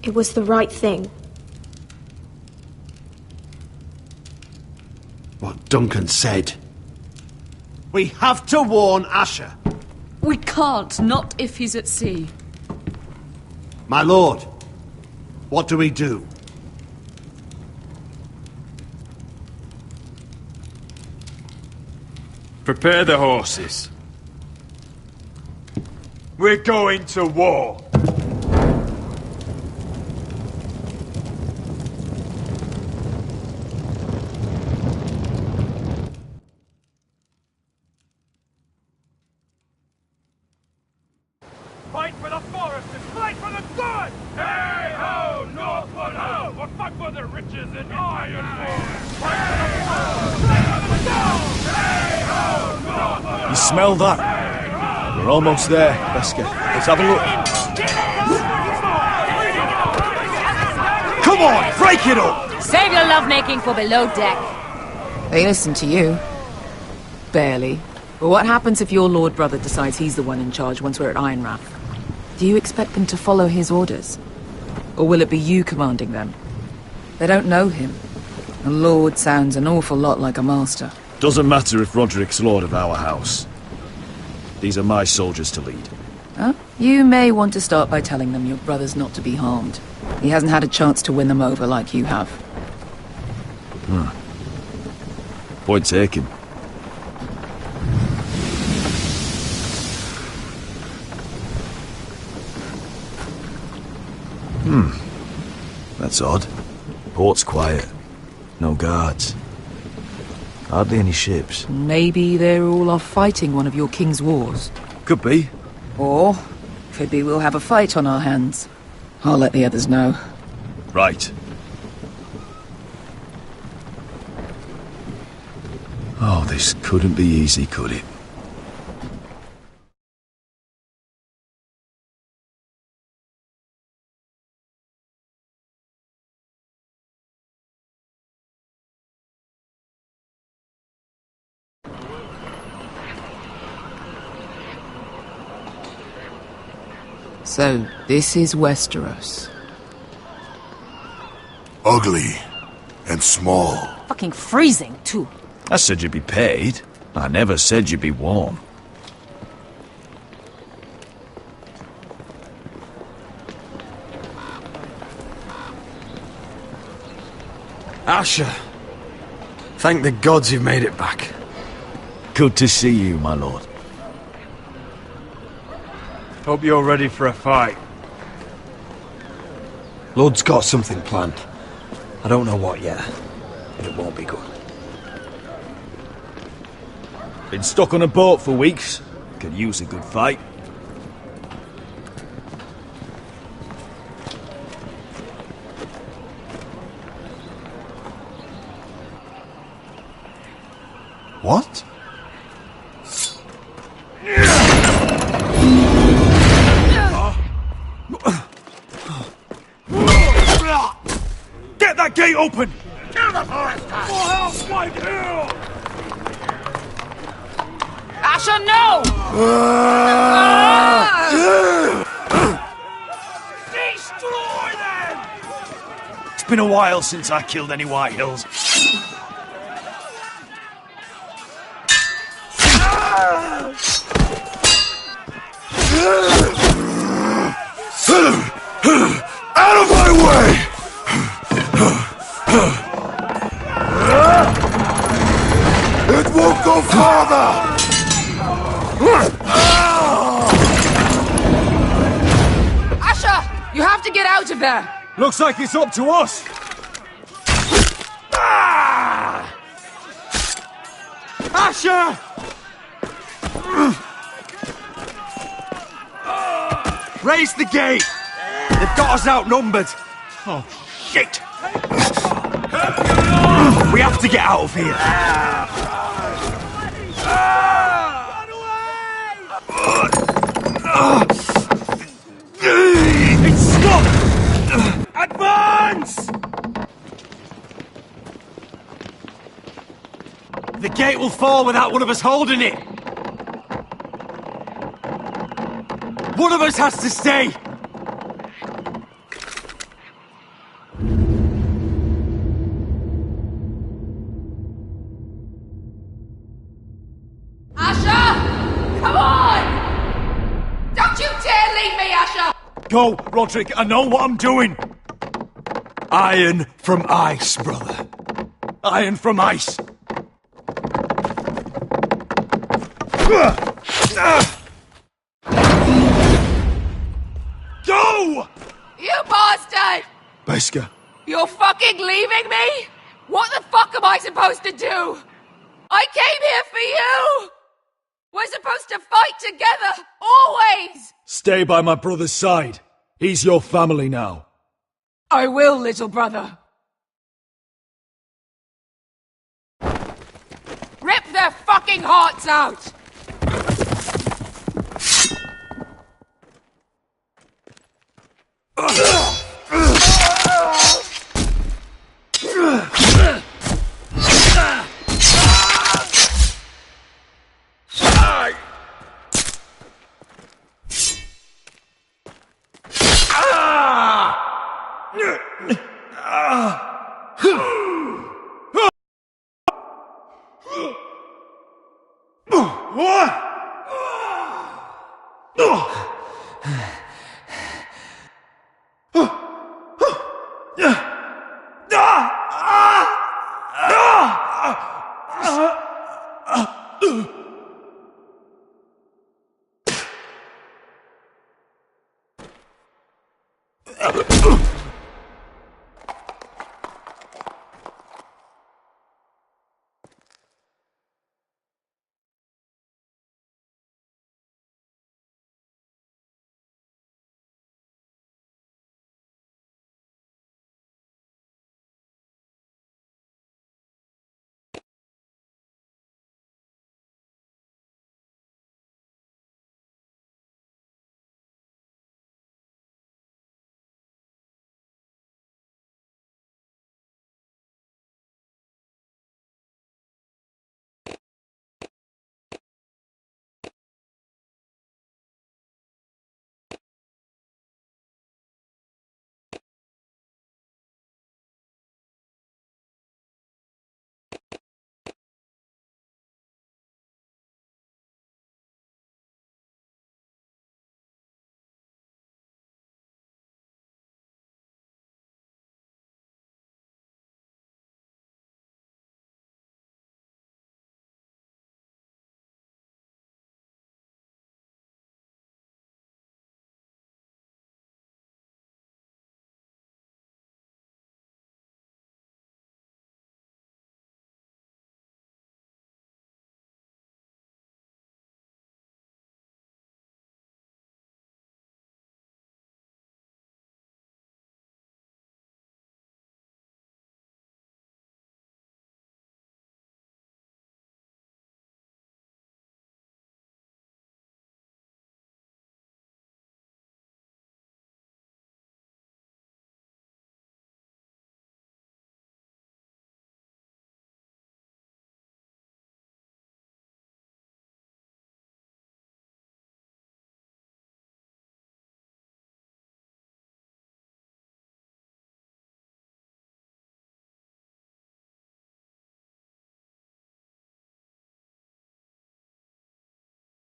It was the right thing. What Duncan said. We have to warn Asher. We can't, not if he's at sea. My lord, what do we do? Prepare the horses. We're going to war. Fight for the foresters! Fight for the good! Hey ho, Northwood ho! Or fight for the riches in Ironwood! Fight for the forest! Hey ho, Northwood! You smell that? We're almost there, Beskar. Let's have a look. Come on, break it up! Save your lovemaking for below deck. They listen to you. Barely. But what happens if your lord brother decides he's the one in charge once we're at Ironrath? Do you expect them to follow his orders? Or will it be you commanding them? They don't know him. A lord sounds an awful lot like a master. Doesn't matter if Roderick's lord of our house. These are my soldiers to lead. Huh? You may want to start by telling them your brother's not to be harmed. He hasn't had a chance to win them over like you have. Point taken. That's odd. Port's quiet. No guards. Hardly any ships. Maybe they're all off fighting one of your king's wars. Could be. Or, could be we'll have a fight on our hands. I'll let the others know. Right. Oh, this couldn't be easy, could it? So, this is Westeros. Ugly and small. Fucking freezing, too. I said you'd be paid. I never said you'd be warm. Asher! Thank the gods you've made it back. Good to see you, my lord. Hope you're ready for a fight. Lord's got something planned. I don't know what yet, but it won't be good. Been stuck on a boat for weeks. Could use a good fight. What? Get that gate open! Kill the forester! For help, White Hill! Asher, no! Destroy them! It's been a while since I killed any White Hills. Out of my way! It won't go farther! Asher! You have to get out of there! Looks like it's up to us! Asher! Raise the gate! They've got us outnumbered! Oh, shit! We have to get out of here! It's stuck! Advance! The gate will fall without one of us holding it! One of us has to stay! Come on! Don't you dare leave me, Usher! Go, Roderick, I know what I'm doing. Iron from ice, brother. Iron from ice. Go! You bastard! Beskha. You're fucking leaving me? What the fuck am I supposed to do? I came here for you! We're supposed to fight together, always! Stay by my brother's side. He's your family now. I will, little brother. Rip their fucking hearts out!